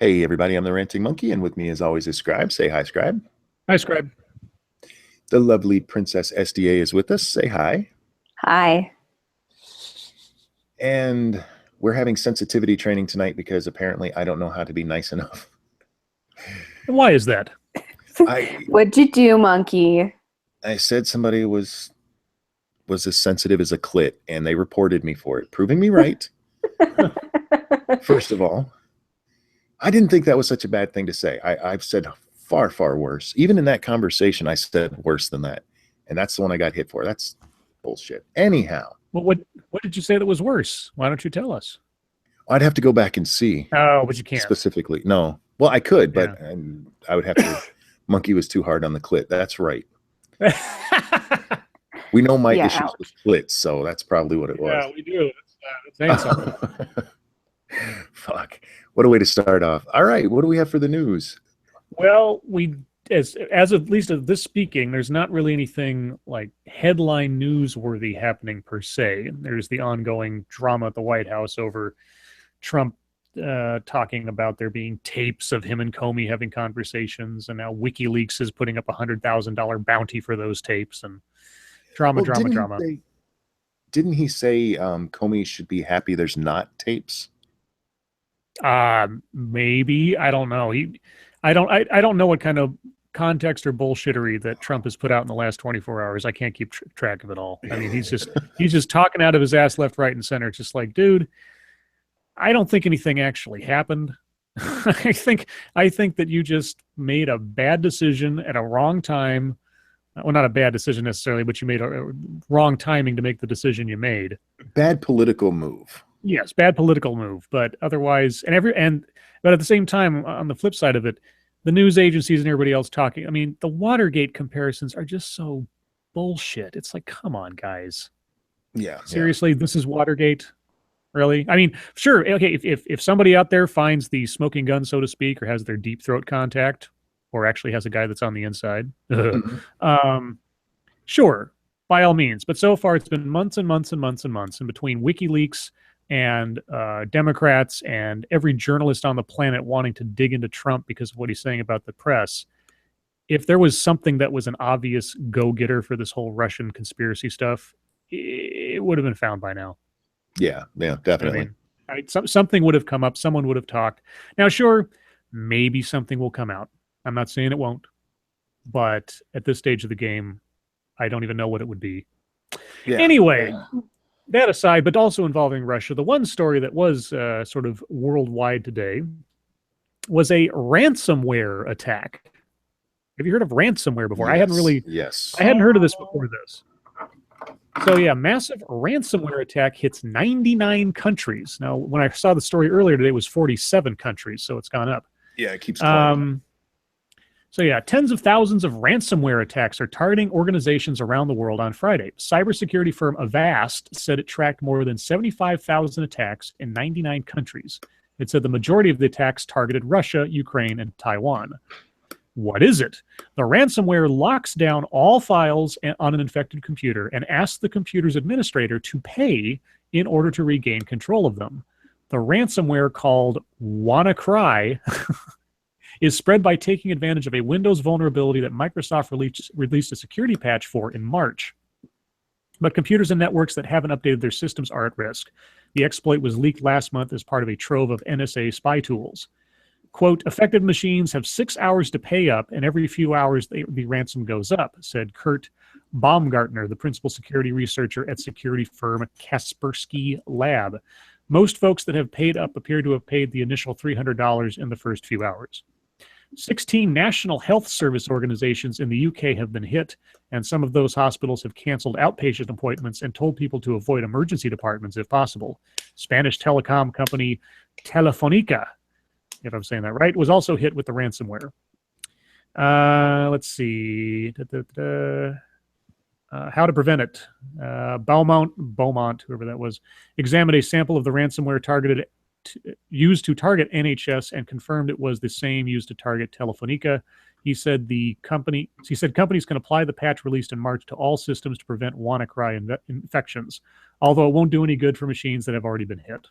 Hey everybody, I'm the Ranting Monkey, and with me as always is Scribe. Say hi, Scribe. Hi, Scribe. The lovely Princess SDA is with us. Say hi. Hi. And we're having sensitivity training tonight because apparently I don't know how to be nice enough. Why is that? What'd you do, monkey? I said somebody was as sensitive as a clit, and they reported me for it, proving me right. First of all, I didn't think that was such a bad thing to say. I've said far, far worse. Even in that conversation, I said worse than that. And that's the one I got hit for. That's bullshit. Anyhow. Well, what did you say that was worse? Why don't you tell us? I'd have to go back and see. Oh, but you can't. Specifically. No. Well, I could, but Yeah. I would have to. Monkey was too hard on the clit. That's right. We know my issues with clits, so that's probably what it was. Yeah, we do. That's saying something. Fuck. What a way to start off. All right. What do we have for the news? Well, as of at least of this speaking, there's not really anything like headline newsworthy happening per se. There's the ongoing drama at the White House over Trump talking about there being tapes of him and Comey having conversations, and now WikiLeaks is putting up $100,000 bounty for those tapes, and drama. Didn't he say Comey should be happy there's not tapes? Maybe. I don't know. I don't know what kind of context or bullshittery that Trump has put out in the last 24 hours. I can't keep track of it all. I mean, he's just talking out of his ass left, right, and center. It's just like, dude, I don't think anything actually happened. I think that you just made a bad decision at a wrong time. Well, not a bad decision necessarily, but you made a wrong timing to make the decision you made. Bad political move. Yes, bad political move, but otherwise, but at the same time, on the flip side of it, the news agencies and everybody else talking. I mean, the Watergate comparisons are just so bullshit. It's like, come on, guys. Yeah. Seriously, This is Watergate? Really? I mean, sure. Okay, if somebody out there finds the smoking gun, so to speak, or has their deep throat contact, or actually has a guy that's on the inside, sure, by all means. But so far, it's been months and months and months and months, and between WikiLeaks and Democrats and every journalist on the planet wanting to dig into Trump because of what he's saying about the press, if there was something that was an obvious go-getter for this whole Russian conspiracy stuff, it would have been found by now. Yeah, definitely. I mean, something would have come up. Someone would have talked. Now, sure, maybe something will come out. I'm not saying it won't. But at this stage of the game, I don't even know what it would be. Yeah. Anyway, that aside, but also involving Russia, the one story that was sort of worldwide today was a ransomware attack. Have you heard of ransomware before? Yes. I hadn't heard of this before this. So yeah, massive ransomware attack hits 99 countries. Now, when I saw the story earlier today, it was 47 countries, so it's gone up. Yeah, it keeps climbing. So yeah, tens of thousands of ransomware attacks are targeting organizations around the world on Friday. Cybersecurity firm Avast said it tracked more than 75,000 attacks in 99 countries. It said the majority of the attacks targeted Russia, Ukraine, and Taiwan. What is it? The ransomware locks down all files on an infected computer and asks the computer's administrator to pay in order to regain control of them. The ransomware, called WannaCry, is spread by taking advantage of a Windows vulnerability that Microsoft released a security patch for in March. But computers and networks that haven't updated their systems are at risk. The exploit was leaked last month as part of a trove of NSA spy tools. Quote, affected machines have 6 hours to pay up, and every few hours the ransom goes up, said Kurt Baumgartner, the principal security researcher at security firm Kaspersky Lab. Most folks that have paid up appear to have paid the initial $300 in the first few hours. 16 National Health Service organizations in the UK have been hit, and some of those hospitals have canceled outpatient appointments and told people to avoid emergency departments if possible. Spanish telecom company Telefonica, if I'm saying that right, was also hit with the ransomware. Let's see. How to prevent it. Beaumont, whoever that was, examined a sample of the ransomware used to target NHS and confirmed it was the same used to target Telefonica. He said companies can apply the patch released in March to all systems to prevent WannaCry infections, although it won't do any good for machines that have already been hit.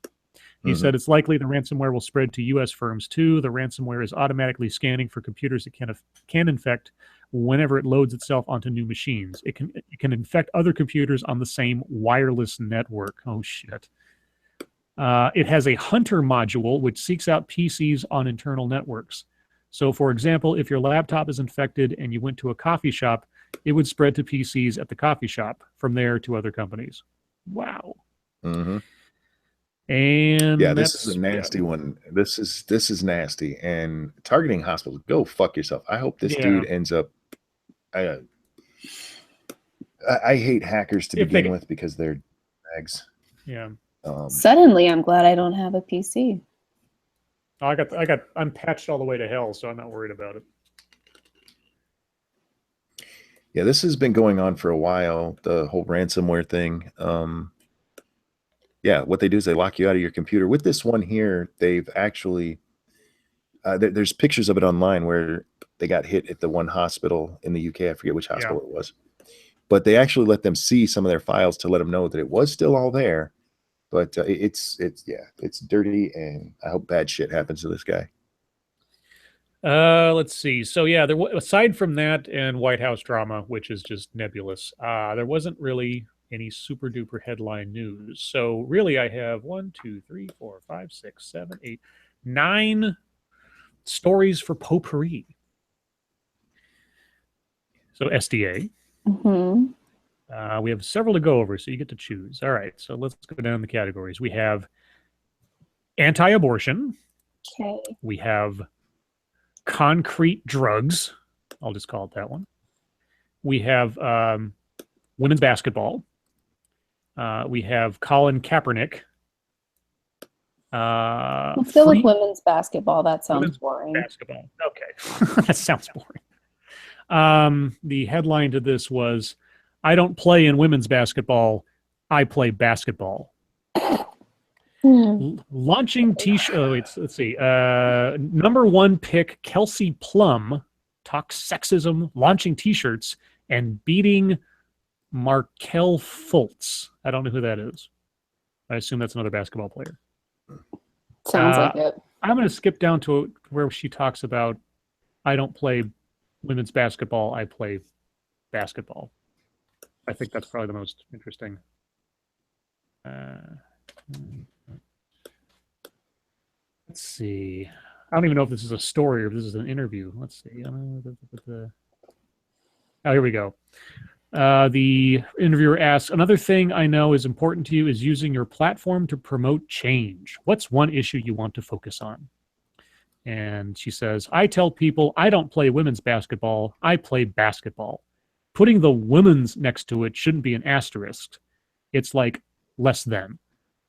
He said it's likely the ransomware will spread to U.S. firms too. The ransomware is automatically scanning for computers it can infect whenever it loads itself onto new machines. It can infect other computers on the same wireless network. Oh shit. It has a hunter module which seeks out PCs on internal networks. So, for example, if your laptop is infected and you went to a coffee shop, it would spread to PCs at the coffee shop, from there to other companies. Wow. Mm-hmm. And yeah, this is a nasty one. This is nasty. And targeting hospitals, go fuck yourself. I hope this dude ends up. I hate hackers to begin with because they're bags. Yeah. Suddenly, I'm glad I don't have a PC. I'm patched all the way to hell, so I'm not worried about it. Yeah, this has been going on for a while, the whole ransomware thing. Yeah, what they do is they lock you out of your computer. With this one here, they've actually, there's pictures of it online where they got hit at the one hospital in the UK. I forget which hospital it was. But they actually let them see some of their files to let them know that it was still all there. But it's dirty, and I hope bad shit happens to this guy. Let's see. So yeah, aside from that and White House drama, which is just nebulous, there wasn't really any super duper headline news. So really, I have 1, 2, 3, 4, 5, 6, 7, 8, 9 stories for potpourri. So SDA. Mm-hmm. We have several to go over, so you get to choose. All right, so let's go down the categories. We have anti-abortion. Okay. We have concrete drugs. I'll just call it that one. We have women's basketball. We have Colin Kaepernick. Let's go with women's basketball. That sounds boring. Basketball. Okay. That sounds boring. The headline to this was, I don't play in women's basketball. I play basketball. Launching t-shirt. Let's see. Number 1 pick Kelsey Plum talks sexism, launching t-shirts, and beating Markel Fultz. I don't know who that is. I assume that's another basketball player. Sounds like it. I'm going to skip down to where she talks about, I don't play women's basketball. I play basketball. I think that's probably the most interesting. Let's see. I don't even know if this is a story or if this is an interview. Let's see. Oh, here we go. The interviewer asks, another thing I know is important to you is using your platform to promote change. What's one issue you want to focus on? And she says, I tell people I don't play women's basketball. I play basketball. Putting the women's next to it shouldn't be an asterisk. It's like less than.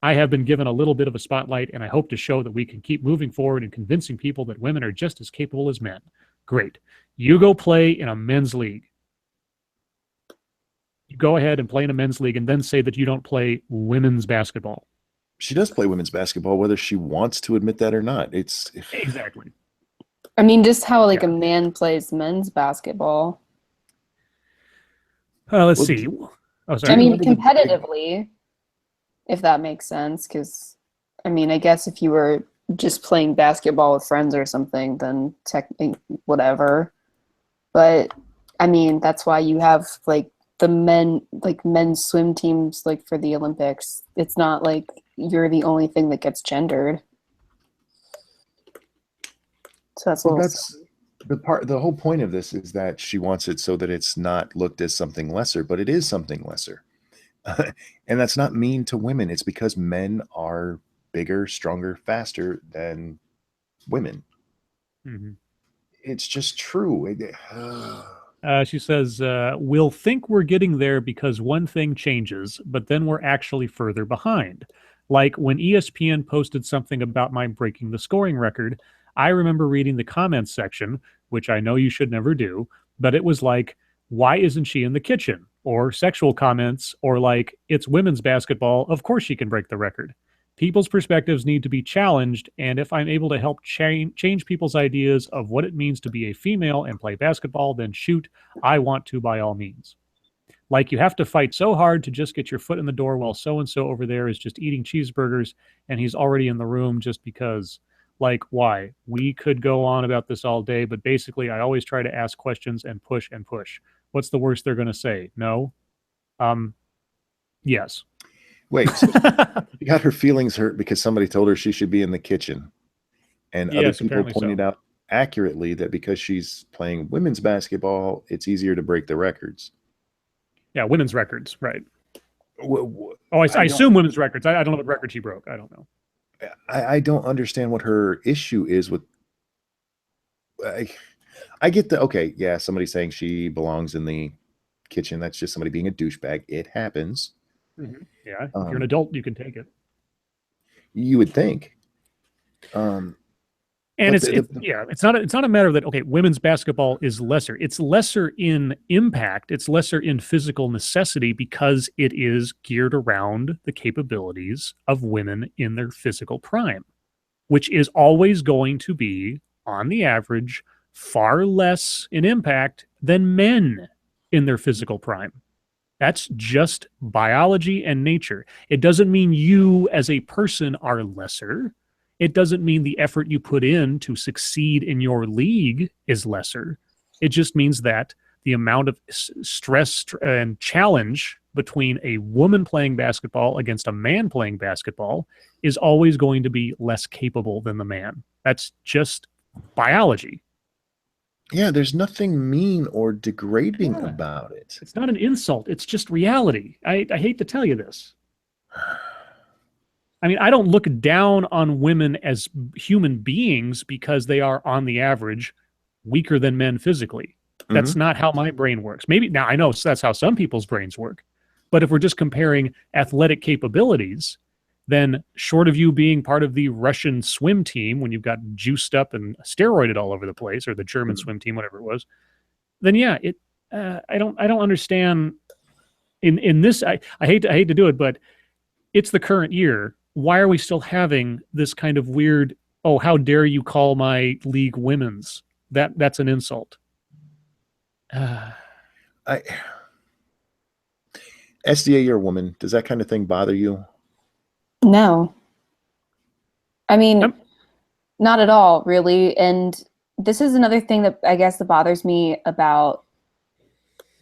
I have been given a little bit of a spotlight, and I hope to show that we can keep moving forward and convincing people that women are just as capable as men. Great. You go play in a men's league. You go ahead and play in a men's league and then say that you don't play women's basketball. She does play women's basketball, whether she wants to admit that or not. It's exactly. I mean, just how a man plays men's basketball. Let's see. Oh, sorry. I mean, competitively, if that makes sense, because, I mean, I guess if you were just playing basketball with friends or something, then technically, whatever. But, I mean, that's why you have, like, the men's swim teams, like, for the Olympics. It's not like you're the only thing that gets gendered. So that's the whole point of this is that she wants it so that it's not looked as something lesser, but it is something lesser. And that's not mean to women. It's because men are bigger, stronger, faster than women. Mm-hmm. It's just true. She says, we'll think we're getting there because one thing changes, but then we're actually further behind. Like when ESPN posted something about my breaking the scoring record, I remember reading the comments section, which I know you should never do, but it was like, why isn't she in the kitchen? Or sexual comments, or like, it's women's basketball, of course she can break the record. People's perspectives need to be challenged, and if I'm able to help change people's ideas of what it means to be a female and play basketball, then shoot, I want to by all means. Like you have to fight so hard to just get your foot in the door while so and so over there is just eating cheeseburgers and he's already in the room just because. Like, why? We could go on about this all day, but basically, I always try to ask questions and push and push. What's the worst they're going to say? No. Yes. Wait, so she got her feelings hurt because somebody told her she should be in the kitchen. And Yes, other people apparently pointed out accurately that because she's playing women's basketball, it's easier to break the records. Yeah, women's records, right. I assume women's records. I don't know what record she broke. I don't know. I don't understand what her issue is with. I get the okay, yeah. Somebody saying she belongs in the kitchen. That's just somebody being a douchebag. It happens. Mm-hmm. Yeah, if you're an adult, you can take it. You would think. And it's not a matter that, okay, women's basketball is lesser. It's lesser in impact. It's lesser in physical necessity because it is geared around the capabilities of women in their physical prime, which is always going to be, on the average, far less in impact than men in their physical prime. That's just biology and nature. It doesn't mean you as a person are lesser. It doesn't mean the effort you put in to succeed in your league is lesser. It just means that the amount of stress and challenge between a woman playing basketball against a man playing basketball is always going to be less capable than the man. That's just biology. Yeah, there's nothing mean or degrading about it. It's not an insult. It's just reality. I hate to tell you this. I mean, I don't look down on women as human beings because they are, on the average, weaker than men physically. That's not how my brain works. Maybe now I know that's how some people's brains work. But if we're just comparing athletic capabilities, then short of you being part of the Russian swim team when you've got juiced up and steroided all over the place, or the German swim team, whatever it was, then yeah, I don't understand. In this, I hate to do it, but it's the current year. Why are we still having this kind of weird, oh, how dare you call my league women's? That's an insult. SDA, you're a woman. Does that kind of thing bother you? No. I mean, not at all, really. And this is another thing that I guess that bothers me about,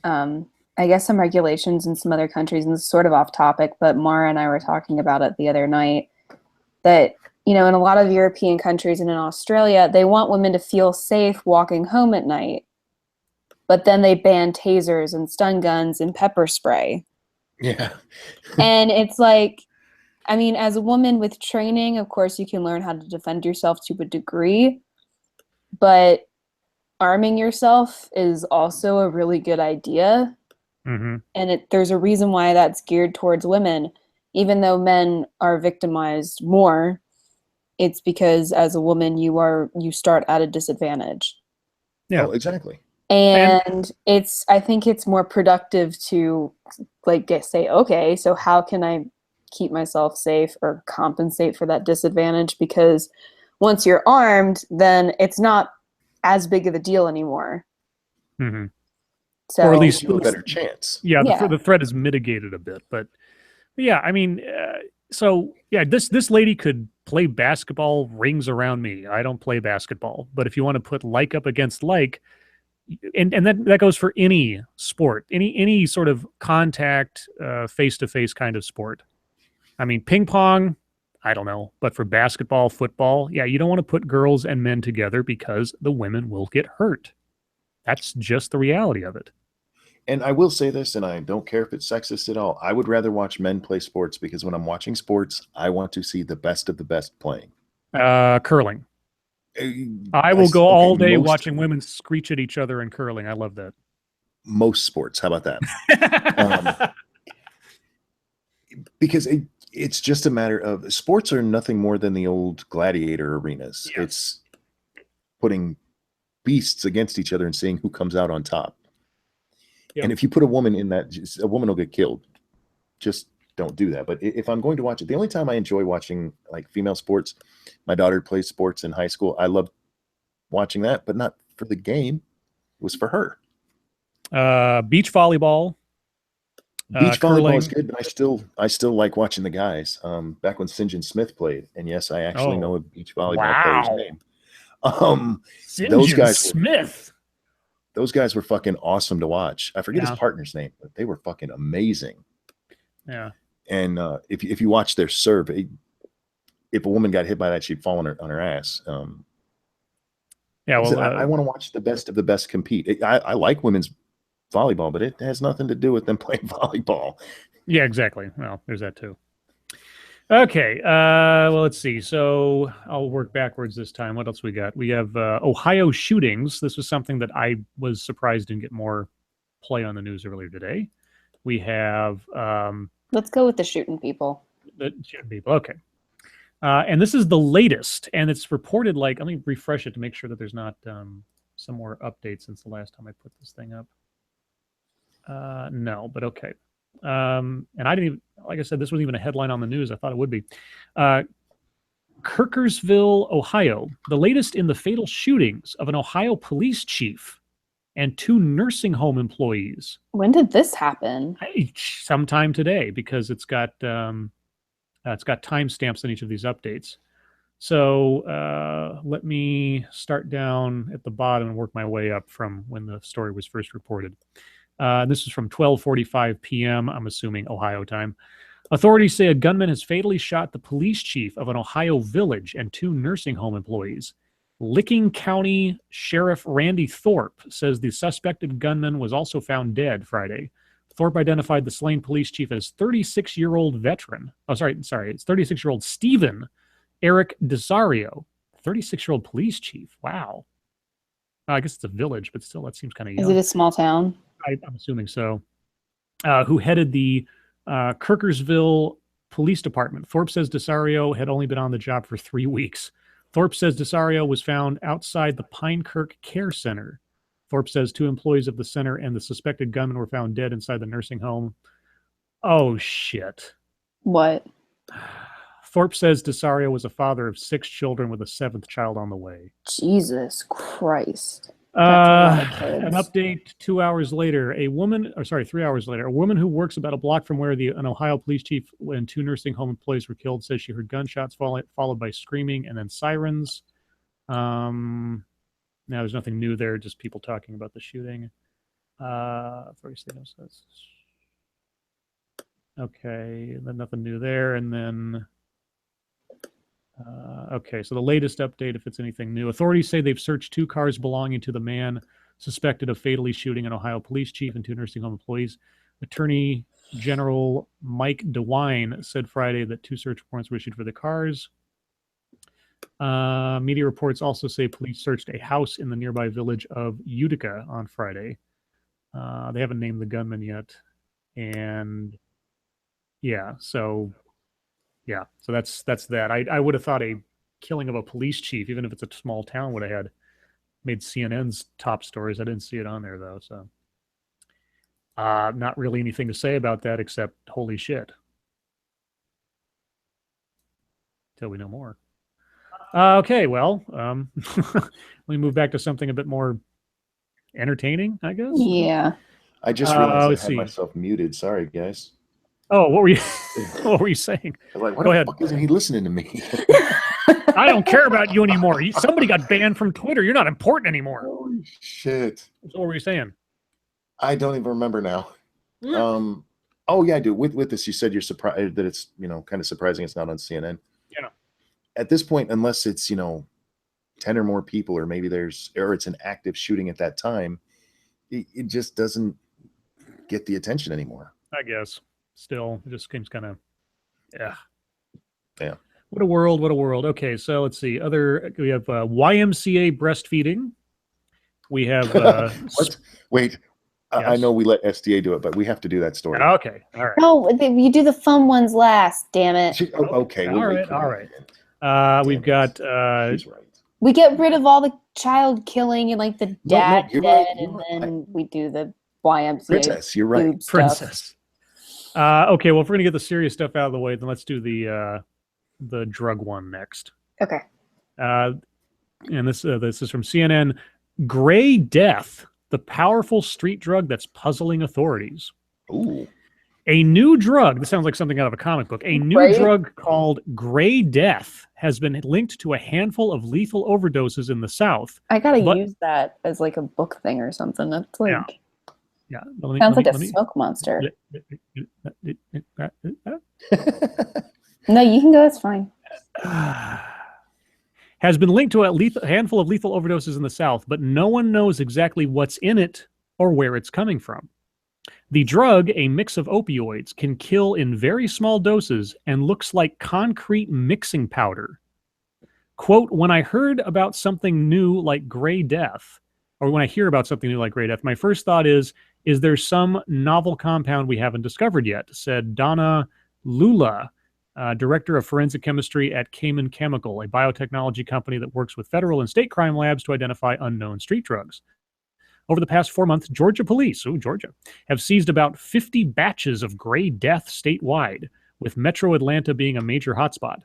I guess, some regulations in some other countries, and this is sort of off topic, but Mara and I were talking about it the other night, that, you know, in a lot of European countries and in Australia, they want women to feel safe walking home at night, but then they ban tasers and stun guns and pepper spray. Yeah. And it's like, I mean, as a woman with training, of course, you can learn how to defend yourself to a degree, but arming yourself is also a really good idea. Mm-hmm. And there's a reason why that's geared towards women. Even though men are victimized more, it's because as a woman, you start at a disadvantage. Yeah, oh, exactly. And I think it's more productive to say, okay, so how can I keep myself safe or compensate for that disadvantage? Because once you're armed, then it's not as big of a deal anymore. Mm-hmm. So, or at least you have a better chance. Yeah, the threat is mitigated a bit, but yeah, I mean, so yeah, this lady could play basketball rings around me. I don't play basketball, but if you want to put like up against like, and that goes for any sport, any sort of contact, face-to-face kind of sport. I mean, ping pong, I don't know, but for basketball, football, yeah, you don't want to put girls and men together because the women will get hurt. That's just the reality of it. And I will say this, and I don't care if it's sexist at all. I would rather watch men play sports because when I'm watching sports, I want to see the best of the best playing. Curling. I will go all day watching women screech at each other in curling. I love that. Most sports. How about that? Because it's just a matter of sports are nothing more than the old gladiator arenas. Yeah. It's putting beasts against each other and seeing who comes out on top. Yep. And if you put a woman in that, a woman will get killed. Just don't do that. But if I'm going to watch it, the only time I enjoy watching like female sports, my daughter plays sports in high school. I love watching that, but not for the game. It was for her. Beach volleyball. Beach volleyball is curling. good, but I still like watching the guys. Back when St. John Smith played, and yes, I actually know a beach volleyball player's Wow. name. Those St. guys Smith. those guys were fucking awesome to watch. I forget his Yeah. partner's name, but they were fucking amazing. Yeah. And if you watch their serve, if a woman got hit by that, she'd fall on her ass. Yeah. Well, I want to watch the best of the best compete. I like women's volleyball, but it has nothing to do with them playing volleyball. yeah, exactly. Well, there's that too. Okay. Well, let's see. So I'll work backwards this time. What else we got? We have Ohio shootings. This was something that I was surprised didn't get more play on the news earlier today. We have Let's go with the shooting people. the shooting people. Okay. And this is the latest, and it's reported like, let me refresh it to make sure that there's not some more updates since the last time I put this thing up. No, but okay. And I didn't even, like I said, this wasn't even a headline on the news. I thought it would be. Kirkersville, Ohio, the latest in the fatal shootings of an Ohio police chief and 2 nursing home employees. When did this happen? Sometime today, because it's got timestamps on each of these updates. So let me start down at the bottom and work my way up from when the story was first reported. This is from 12:45 p.m., I'm assuming Ohio time. Authorities say a gunman has fatally shot the police chief of an Ohio village and 2 nursing home employees. Licking County Sheriff Randy Thorpe says the suspected gunman was also found dead Friday. Thorpe identified the slain police chief as 36-year-old veteran. Oh, sorry. It's 36-year-old Stephen Eric DeSario. 36-year-old police chief. Wow. I guess it's a village, but still, that seems kind of young. Is it a small town? I'm assuming so. Who headed the Kirkersville Police Department. Thorpe says DeSario had only been on the job for 3 weeks. Thorpe says DeSario was found outside the Pinekirk Care Center. Thorpe says 2 employees of the center and the suspected gunman were found dead inside the nursing home. Oh, shit. What? Thorpe says DeSario was a father of 6 children with a 7th child on the way. Jesus Christ. An update 2 hours later, 3 hours later, a woman who works about a block from where an Ohio police chief and 2 nursing home employees were killed says she heard gunshots followed by screaming and then sirens. Now there's nothing new there, just people talking about the shooting. Okay, then nothing new there, and then okay, so the latest update, if it's anything new. Authorities say they've searched 2 cars belonging to the man suspected of fatally shooting an Ohio police chief and 2 nursing home employees. Attorney General Mike DeWine said Friday that 2 search warrants were issued for the cars. Media reports also say police searched a house in the nearby village of Utica on Friday. They haven't named the gunman yet. And yeah, so that's that. I would have thought a killing of a police chief, even if it's a small town, would have had made CNN's top stories. I didn't see it on there though, so not really anything to say about that except holy shit. Till we know more. Okay, well, let me move back to something a bit more entertaining, I guess. Yeah. I just realized I had myself muted. Sorry, guys. Oh, what were you? What were you saying? Like, why the fuck isn't he listening to me? I don't care about you anymore. Somebody got banned from Twitter. You're not important anymore. Holy shit! So what were you saying? I don't even remember now. Oh yeah, dude. With this, you said you're surprised that it's kind of surprising it's not on CNN. Yeah. At this point, unless it's 10 or more people, or maybe it's an active shooting at that time, it just doesn't get the attention anymore. I guess. Still, it just seems kind of, yeah. What a world. Okay, so let's see. We have YMCA breastfeeding. We have what? Wait, yes. I know we let SDA do it, but we have to do that story. Okay, all right. No, you do the fun ones last. Damn it. Okay. All right. We've got. She's right. We get rid of all the child killing and like the dad dead, and then we do the YMCA. Princess, you're right. Princess. Okay, well, if we're gonna get the serious stuff out of the way, then let's do the drug one next. Okay. And this is from CNN. Gray Death, the powerful street drug that's puzzling authorities. Ooh. A new drug, this sounds like something out of a comic book, a new drug called Gray Death has been linked to a handful of lethal overdoses in the South. I gotta use that as like a book thing or something. That's like, yeah. Sounds like a smoke monster. No, you can go, it's fine. Has been linked to a handful of lethal overdoses in the South, but no one knows exactly what's in it or where it's coming from. The drug, a mix of opioids, can kill in very small doses and looks like concrete mixing powder. Quote, when I heard about something new like Gray Death, or when I hear about something new like Gray Death, my first thought is there some novel compound we haven't discovered yet, said Donna Lula, director of forensic chemistry at Cayman Chemical, a biotechnology company that works with federal and state crime labs to identify unknown street drugs. Over the past 4 months, Georgia police, Georgia, have seized about 50 batches of Gray Death statewide, with Metro Atlanta being a major hotspot.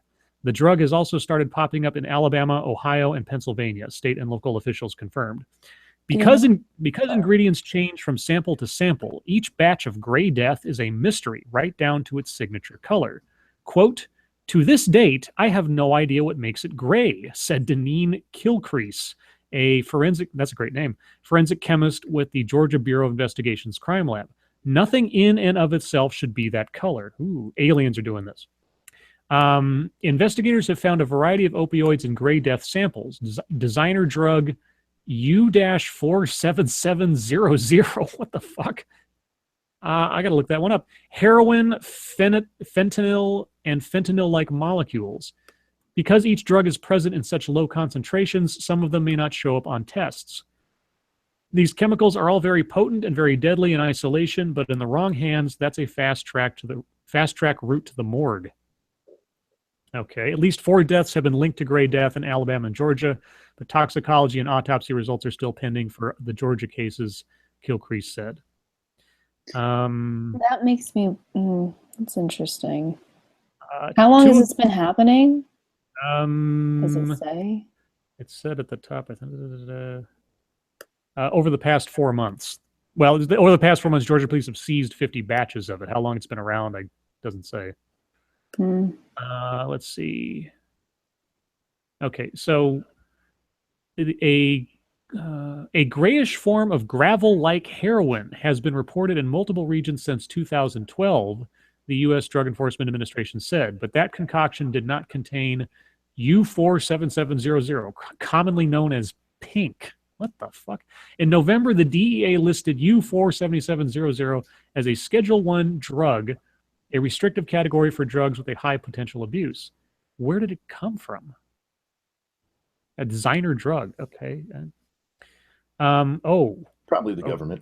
The drug has also started popping up in Alabama, Ohio, and Pennsylvania, state and local officials confirmed. Because ingredients change from sample to sample, each batch of Gray Death is a mystery right down to its signature color. Quote, to this date, I have no idea what makes it gray, said Deneen Kilcrease, a that's a great name, forensic chemist with the Georgia Bureau of Investigation's crime lab. Nothing in and of itself should be that color. Ooh, aliens are doing this. Investigators have found a variety of opioids in Gray Death samples. Designer drug U-47700. What the fuck? I got to look that one up. Heroin, fentanyl, and fentanyl-like molecules. Because each drug is present in such low concentrations, some of them may not show up on tests. These chemicals are all very potent and very deadly in isolation, but in the wrong hands, that's a fast track route to the morgue. Okay, at least 4 deaths have been linked to Gray Death in Alabama and Georgia. The toxicology and autopsy results are still pending for the Georgia cases, Kilcrease said. That makes me, that's interesting. How long has this been happening? Does it say? It said at the top, I think, over the past 4 months. Well, over the past 4 months, Georgia police have seized 50 batches of it. How long it's been around, it doesn't say. Let's see. Okay, so a grayish form of gravel-like heroin has been reported in multiple regions since 2012, the U.S. Drug Enforcement Administration said, but that concoction did not contain U-47700, commonly known as pink. What the fuck? In November, the DEA listed U-47700 as a Schedule I drug, a restrictive category for drugs with a high potential abuse. Where did it come from? A designer drug. Okay. Probably the government.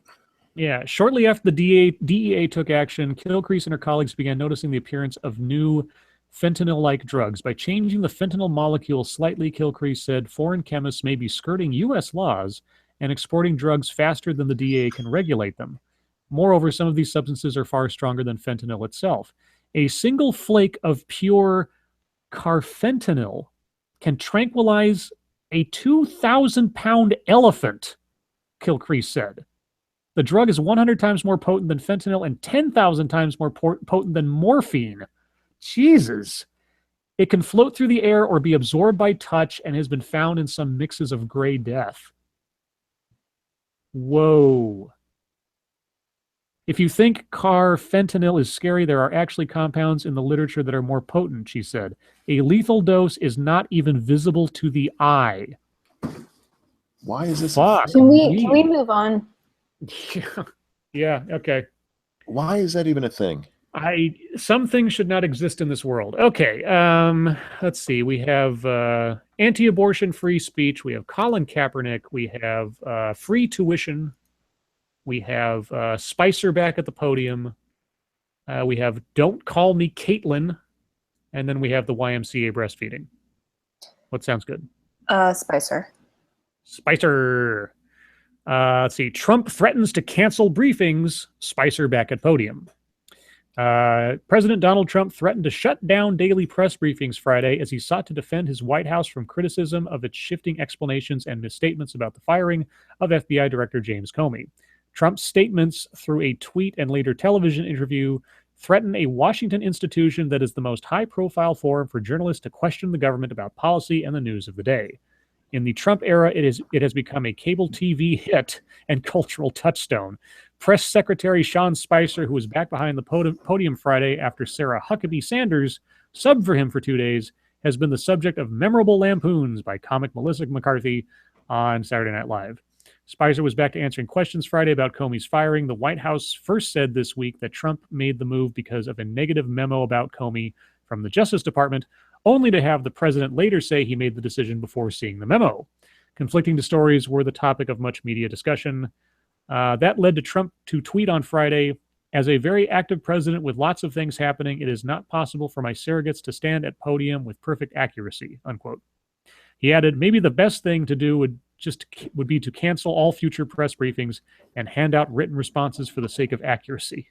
Yeah. Shortly after the DEA took action, Kilcrease and her colleagues began noticing the appearance of new fentanyl-like drugs. By changing the fentanyl molecule slightly, Kilcrease said, foreign chemists may be skirting U.S. laws and exporting drugs faster than the DEA can regulate them. Moreover, some of these substances are far stronger than fentanyl itself. A single flake of pure carfentanil can tranquilize a 2,000-pound elephant, Kilcrease said. The drug is 100 times more potent than fentanyl and 10,000 times more potent than morphine. Jesus. It can float through the air or be absorbed by touch and has been found in some mixes of Gray Death. Whoa. If you think carfentanil is scary, there are actually compounds in the literature that are more potent, she said. A lethal dose is not even visible to the eye. Why is this? Can we move on? Yeah, okay. Why is that even a thing? Some things should not exist in this world. Okay, let's see. We have anti-abortion free speech. We have Colin Kaepernick. We have free tuition. We have Spicer back at the podium. We have Don't Call Me Caitlin. And then we have the YMCA breastfeeding. What sounds good? Spicer. Spicer. Let's see. Trump threatens to cancel briefings. Spicer back at podium. President Donald Trump threatened to shut down daily press briefings Friday as he sought to defend his White House from criticism of its shifting explanations and misstatements about the firing of FBI Director James Comey. Trump's statements through a tweet and later television interview threaten a Washington institution that is the most high-profile forum for journalists to question the government about policy and the news of the day. In the Trump era, it has become a cable TV hit and cultural touchstone. Press Secretary Sean Spicer, who was back behind the podium Friday after Sarah Huckabee Sanders subbed for him for 2 days, has been the subject of memorable lampoons by comic Melissa McCarthy on Saturday Night Live. Spicer was back to answering questions Friday about Comey's firing. The White House first said this week that Trump made the move because of a negative memo about Comey from the Justice Department, only to have the president later say he made the decision before seeing the memo. Conflicting stories were the topic of much media discussion. That led to Trump to tweet on Friday, "As a very active president with lots of things happening, it is not possible for my surrogates to stand at podium with perfect accuracy," unquote. He added, "Maybe the best thing to do would be to cancel all future press briefings and hand out written responses for the sake of accuracy."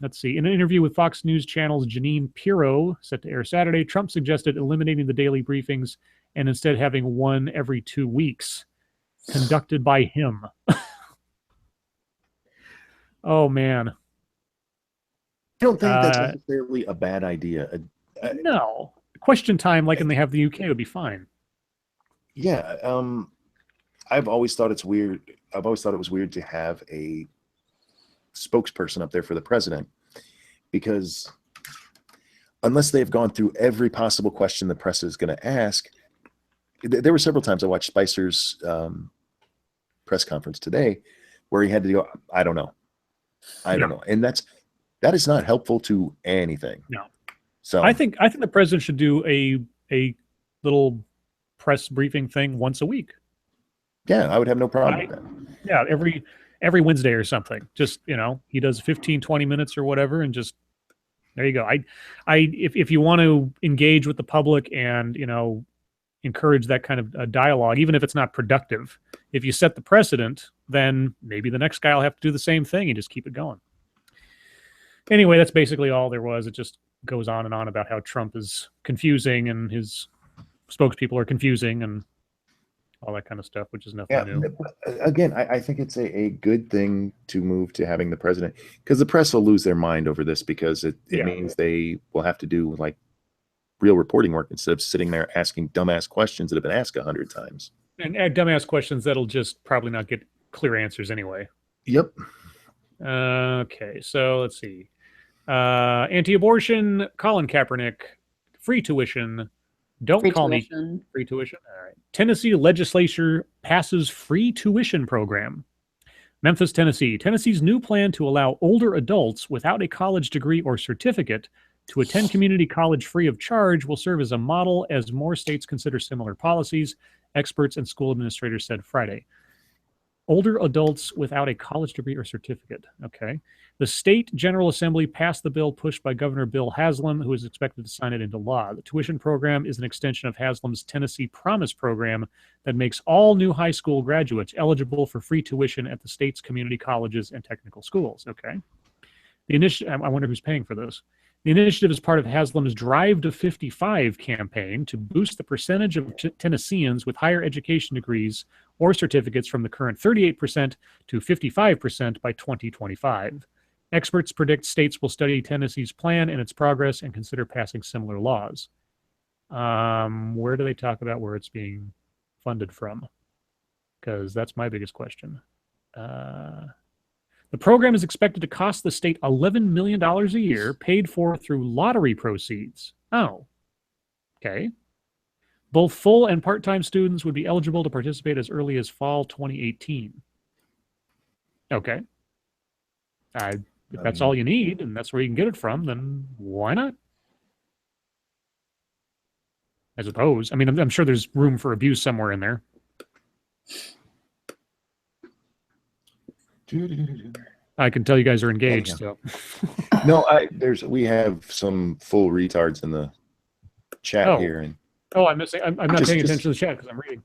Let's see. In an interview with Fox News Channel's Janine Pirro, set to air Saturday, Trump suggested eliminating the daily briefings and instead having one every 2 weeks, conducted by him. Oh, man. I don't think that's necessarily a bad idea. No. Question time, like in they have the UK, would be fine. Yeah. I've always thought it's weird. I've always thought it was weird to have a spokesperson up there for the president, because unless they've gone through every possible question the press is going to ask, there were several times I watched Spicer's press conference today where he had to go, I don't know. And that is not helpful to anything. No. So I think the president should do a little press briefing thing once a week. Yeah, I would have no problem with that. Yeah, every Wednesday or something. Just, he does 15, 20 minutes or whatever, and just there you go. If you want to engage with the public and, encourage that kind of dialogue, even if it's not productive, if you set the precedent, then maybe the next guy will have to do the same thing and just keep it going. Anyway, that's basically all there was. It just goes on and on about how Trump is confusing and his spokespeople are confusing and all that kind of stuff, which is nothing new. Again, I think it's a good thing to move to having the president, because the press will lose their mind over this, because it means they will have to do like real reporting work instead of sitting there asking dumbass questions that have been asked 100 times. And dumbass questions that'll just probably not get clear answers anyway. Yep. Okay, so let's see. Anti-abortion, Colin Kaepernick, free tuition. Don't Free call tuition. me free tuition. All right. Tennessee legislature passes free tuition program. Memphis, Tennessee. Tennessee's new plan to allow older adults without a college degree or certificate to attend community college free of charge will serve as a model as more states consider similar policies, experts and school administrators said Friday. Older adults without a college degree or certificate. Okay. The state General Assembly passed the bill pushed by Governor Bill Haslam, who is expected to sign it into law. The tuition program is an extension of Haslam's Tennessee Promise program that makes all new high school graduates eligible for free tuition at the state's community colleges and technical schools. Okay. The initiative, I wonder who's paying for this. The initiative is part of Haslam's Drive to 55 campaign to boost the percentage of Tennesseans with higher education degrees or certificates from the current 38% to 55% by 2025. Experts predict states will study Tennessee's plan and its progress and consider passing similar laws. Where do they talk about where it's being funded from? Because that's my biggest question. The program is expected to cost the state $11 million a year, paid for through lottery proceeds. Oh, okay. Both full and part-time students would be eligible to participate as early as fall 2018. Okay. If that's all you need and that's where you can get it from, then why not? I suppose. I mean, I'm sure there's room for abuse somewhere in there. I can tell you guys are engaged. So. No, we have some full retards in the chat here, and I'm missing. I'm not paying attention to the chat because I'm reading.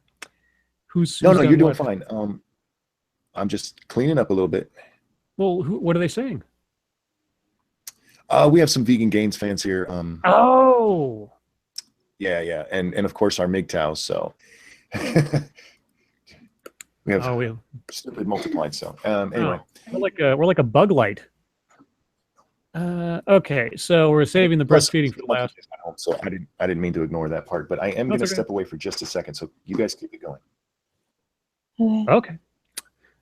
Who's no, you're doing what? fine. I'm just cleaning up a little bit. Well, what are they saying? We have some Vegan Gains fans here. Oh. Yeah, and of course our MGTOWs. So We have Oh, stupid multiplied cell. Anyway, we're like a bug light. Okay, so we're saving the breastfeeding for last. So I didn't mean to ignore that part, but I am going to okay. step away for just a second. So you guys keep it going. Okay.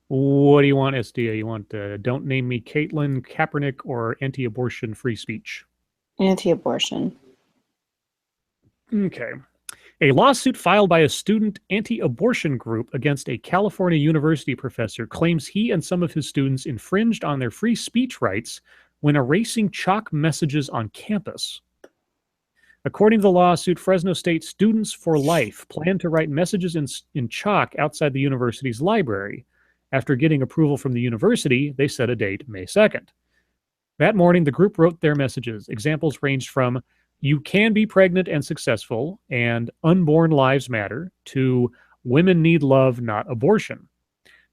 What do you want, SDA? You want don't name me Caitlin Kaepernick or anti-abortion free speech? Anti-abortion. Okay. A lawsuit filed by a student anti-abortion group against a California university professor claims he and some of his students infringed on their free speech rights when erasing chalk messages on campus. According to the lawsuit, Fresno State Students for Life plan to write messages in chalk outside the university's library. After getting approval from the university, they set a date, May 2nd. That morning, the group wrote their messages. Examples ranged from "You can be pregnant and successful" and "Unborn lives matter" to "Women need love, not abortion."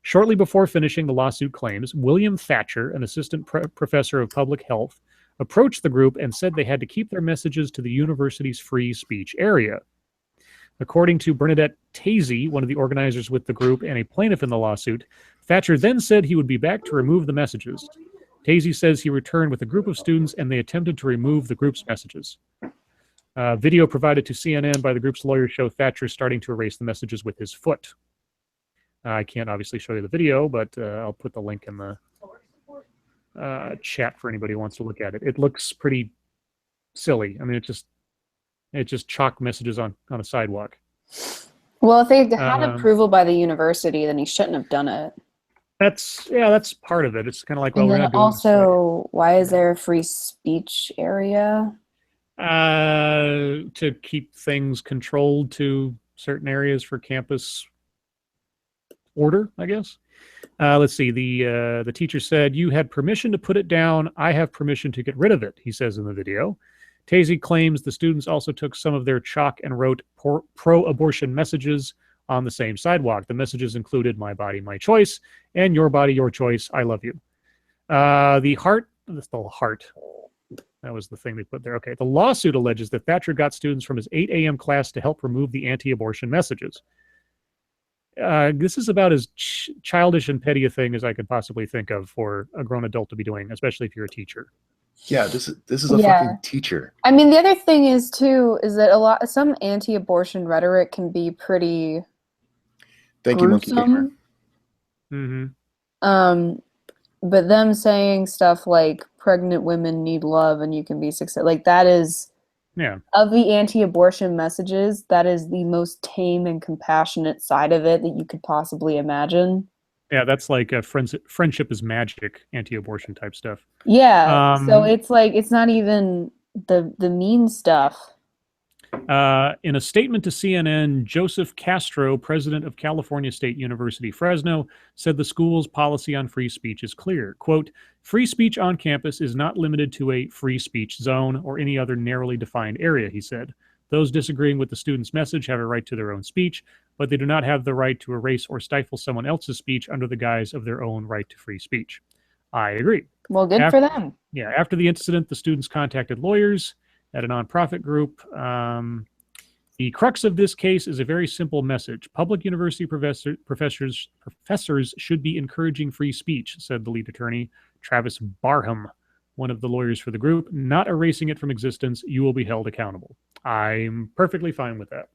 Shortly before finishing, the lawsuit claims William Thatcher, an assistant professor of public health, approached the group and said they had to keep their messages to the university's free speech area. According to Bernadette Tazy, one of the organizers with the group and a plaintiff in the lawsuit, Thatcher then said he would be back to remove the messages. Tazy says he returned with a group of students and they attempted to remove the group's messages. Video provided to CNN by the group's lawyers show Thatcher starting to erase the messages with his foot. I can't obviously show you the video, but I'll put the link in the chat for anybody who wants to look at it. It looks pretty silly. I mean, it's just chalk messages on a sidewalk. Well, if they had approval by the university, then he shouldn't have done it. That's part of it. It's kind of like, well, and we're then not doing also, why is there a free speech area? To keep things controlled to certain areas for campus order, I guess. Let's see. The teacher said, "You had permission to put it down. I have permission to get rid of it," he says in the video. Tazy claims the students also took some of their chalk and wrote pro-abortion messages on the same sidewalk. The messages included "My body, my choice," and "Your body, your choice. I love you." The heart. That was the thing they put there. Okay. The lawsuit alleges that Thatcher got students from his 8 a.m. class to help remove the anti-abortion messages. This is about as childish and petty a thing as I could possibly think of for a grown adult to be doing, especially if you're a teacher. Yeah, this is a fucking teacher. I mean, the other thing is that some anti-abortion rhetoric can be pretty gruesome. Mm-hmm. But them saying stuff like "pregnant women need love and you can be successful," like that is, of the anti-abortion messages, that is the most tame and compassionate side of it that you could possibly imagine. Yeah, that's like a friendship is magic, anti-abortion type stuff. Yeah, so it's like, it's not even the mean stuff. In a statement to CNN, Joseph Castro, president of California State University, Fresno, said the school's policy on free speech is clear. Quote, "Free speech on campus is not limited to a free speech zone or any other narrowly defined area," he said. "Those disagreeing with the student's message have a right to their own speech, but they do not have the right to erase or stifle someone else's speech under the guise of their own right to free speech." I agree. Well, good for them. Yeah, after the incident, the students contacted lawyers at a nonprofit group. The crux of this case is a very simple message. Public university professors should be encouraging free speech, said the lead attorney, Travis Barham, one of the lawyers for the group. "Not erasing it from existence. You will be held accountable." I'm perfectly fine with that.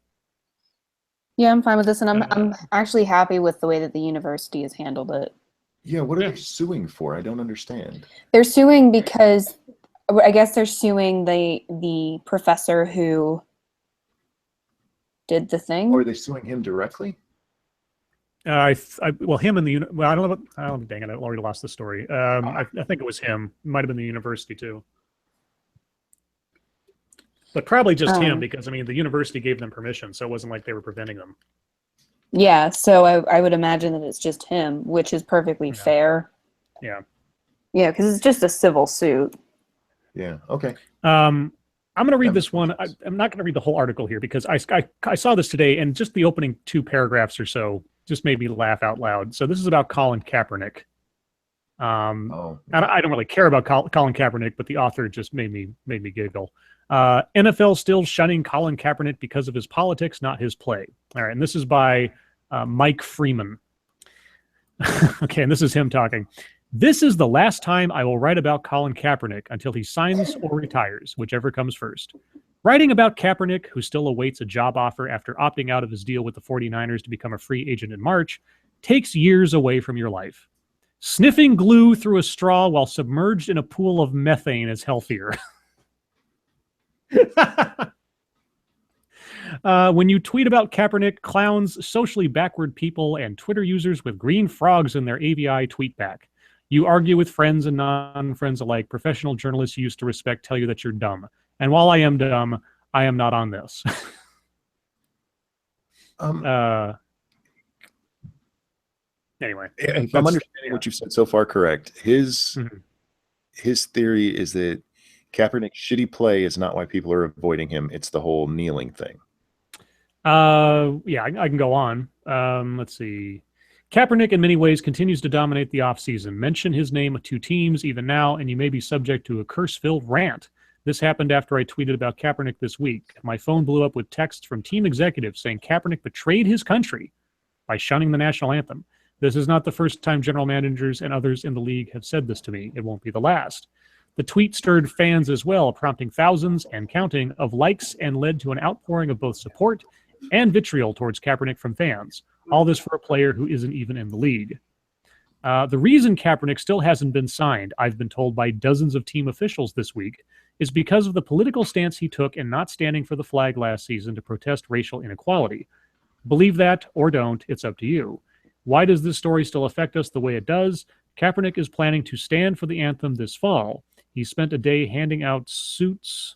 Yeah, I'm fine with this, and I'm actually happy with the way that the university has handled it. Yeah, what are they suing for? I don't understand. They're suing because, I guess they're suing the professor who did the thing. Or are they suing him directly? Well, him and the well, I don't know. Dang it, I already lost the story. I think it was him. It might have been the university too, but probably just him, because I mean the university gave them permission, so it wasn't like they were preventing them. Yeah, so I would imagine that it's just him, which is perfectly fair. Yeah. Yeah, because it's just a civil suit. Yeah. Okay. I'm going to read this one. I'm not going to read the whole article here because I saw this today, and just the opening 2 paragraphs or so just made me laugh out loud. So this is about Colin Kaepernick. I don't really care about Colin Kaepernick, but the author just made me giggle. NFL still shunning Colin Kaepernick because of his politics, not his play. All right, and this is by Mike Freeman. Okay, and this is him talking. This is the last time I will write about Colin Kaepernick until he signs or retires, whichever comes first. Writing about Kaepernick, who still awaits a job offer after opting out of his deal with the 49ers to become a free agent in March, takes years away from your life. Sniffing glue through a straw while submerged in a pool of methane is healthier. When you tweet about Kaepernick, clowns, socially backward people, and Twitter users with green frogs in their AVI tweet back. You argue with friends and non-friends alike. Professional journalists you used to respect tell you that you're dumb. And while I am dumb, I am not on this. Anyway. If I'm understanding what you've said so far correct, his theory is that Kaepernick's shitty play is not why people are avoiding him. It's the whole kneeling thing. Yeah, I can go on. Let's see. Kaepernick in many ways continues to dominate the offseason. Mention his name to teams even now, and you may be subject to a curse-filled rant. This happened after I tweeted about Kaepernick this week. My phone blew up with texts from team executives saying Kaepernick betrayed his country by shunning the national anthem. This is not the first time general managers and others in the league have said this to me. It won't be the last. The tweet stirred fans as well, prompting thousands and counting of likes and led to an outpouring of both support and vitriol towards Kaepernick from fans. All this for a player who isn't even in the league. The reason Kaepernick still hasn't been signed, I've been told by dozens of team officials this week, is because of the political stance he took in not standing for the flag last season to protest racial inequality. Believe that or don't, it's up to you. Why does this story still affect us the way it does? Kaepernick is planning to stand for the anthem this fall. He spent a day handing out suits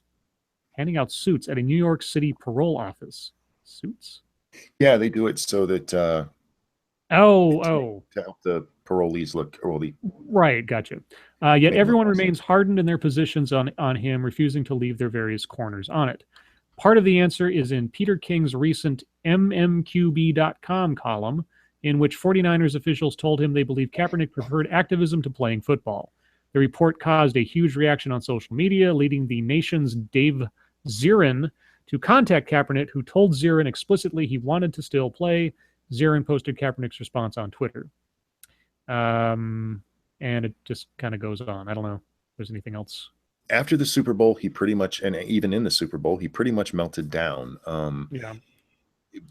at a New York City parole office. Suits? Yeah, they do it so that to help the parolees look early. Right, gotcha. Yet everyone remains hardened in their positions on him, refusing to leave their various corners on it. Part of the answer is in Peter King's recent mmqb.com column, in which 49ers officials told him they believe Kaepernick preferred activism to playing football. The report caused a huge reaction on social media, leading the nation's Dave Zirin to contact Kaepernick, who told Zirin explicitly he wanted to still play. Zirin posted Kaepernick's response on Twitter. And it just kind of goes on. I don't know if there's anything else. After the Super Bowl, he pretty much, and even in the Super Bowl, he pretty much melted down. Yeah.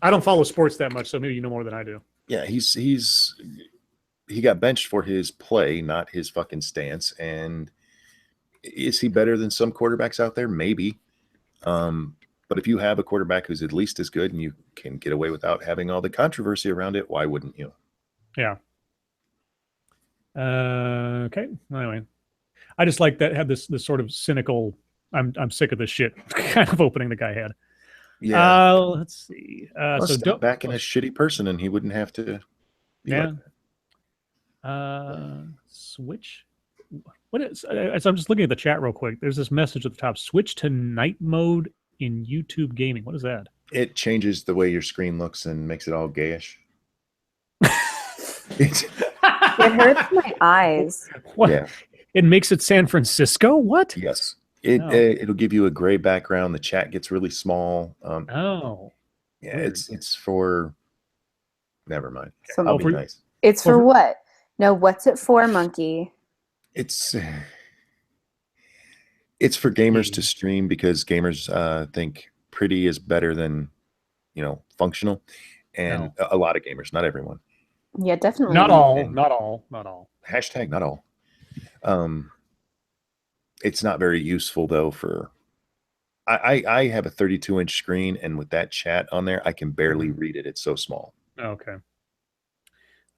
I don't follow sports that much, so maybe you know more than I do. Yeah, he got benched for his play, not his fucking stance. And is he better than some quarterbacks out there? Maybe. But if you have a quarterback who's at least as good and you can get away without having all the controversy around it, why wouldn't you? Yeah. Okay. Anyway, I just like that had this sort of cynical, I'm sick of this shit kind of opening the guy had. Yeah. Let's see. So back in a shitty person and he wouldn't have to. Yeah. Like switch. What is? So I'm just looking at the chat real quick. There's this message at the top. Switch to night mode in YouTube gaming. What is that? It changes the way your screen looks and makes it all gayish. It hurts my eyes. What? Yeah. It makes it San Francisco? What? Yes. It'll give you a gray background. The chat gets really small. Yeah, weird. It's for. Never mind. I'll be nice. It's for what? No, what's it for, Monkey? It's for gamers to stream because gamers think pretty is better than functional, and a lot of gamers, not everyone. Yeah, definitely. Not all. Hashtag not all. It's not very useful though for. I have a 32-inch screen, and with that chat on there, I can barely read it. It's so small. Okay.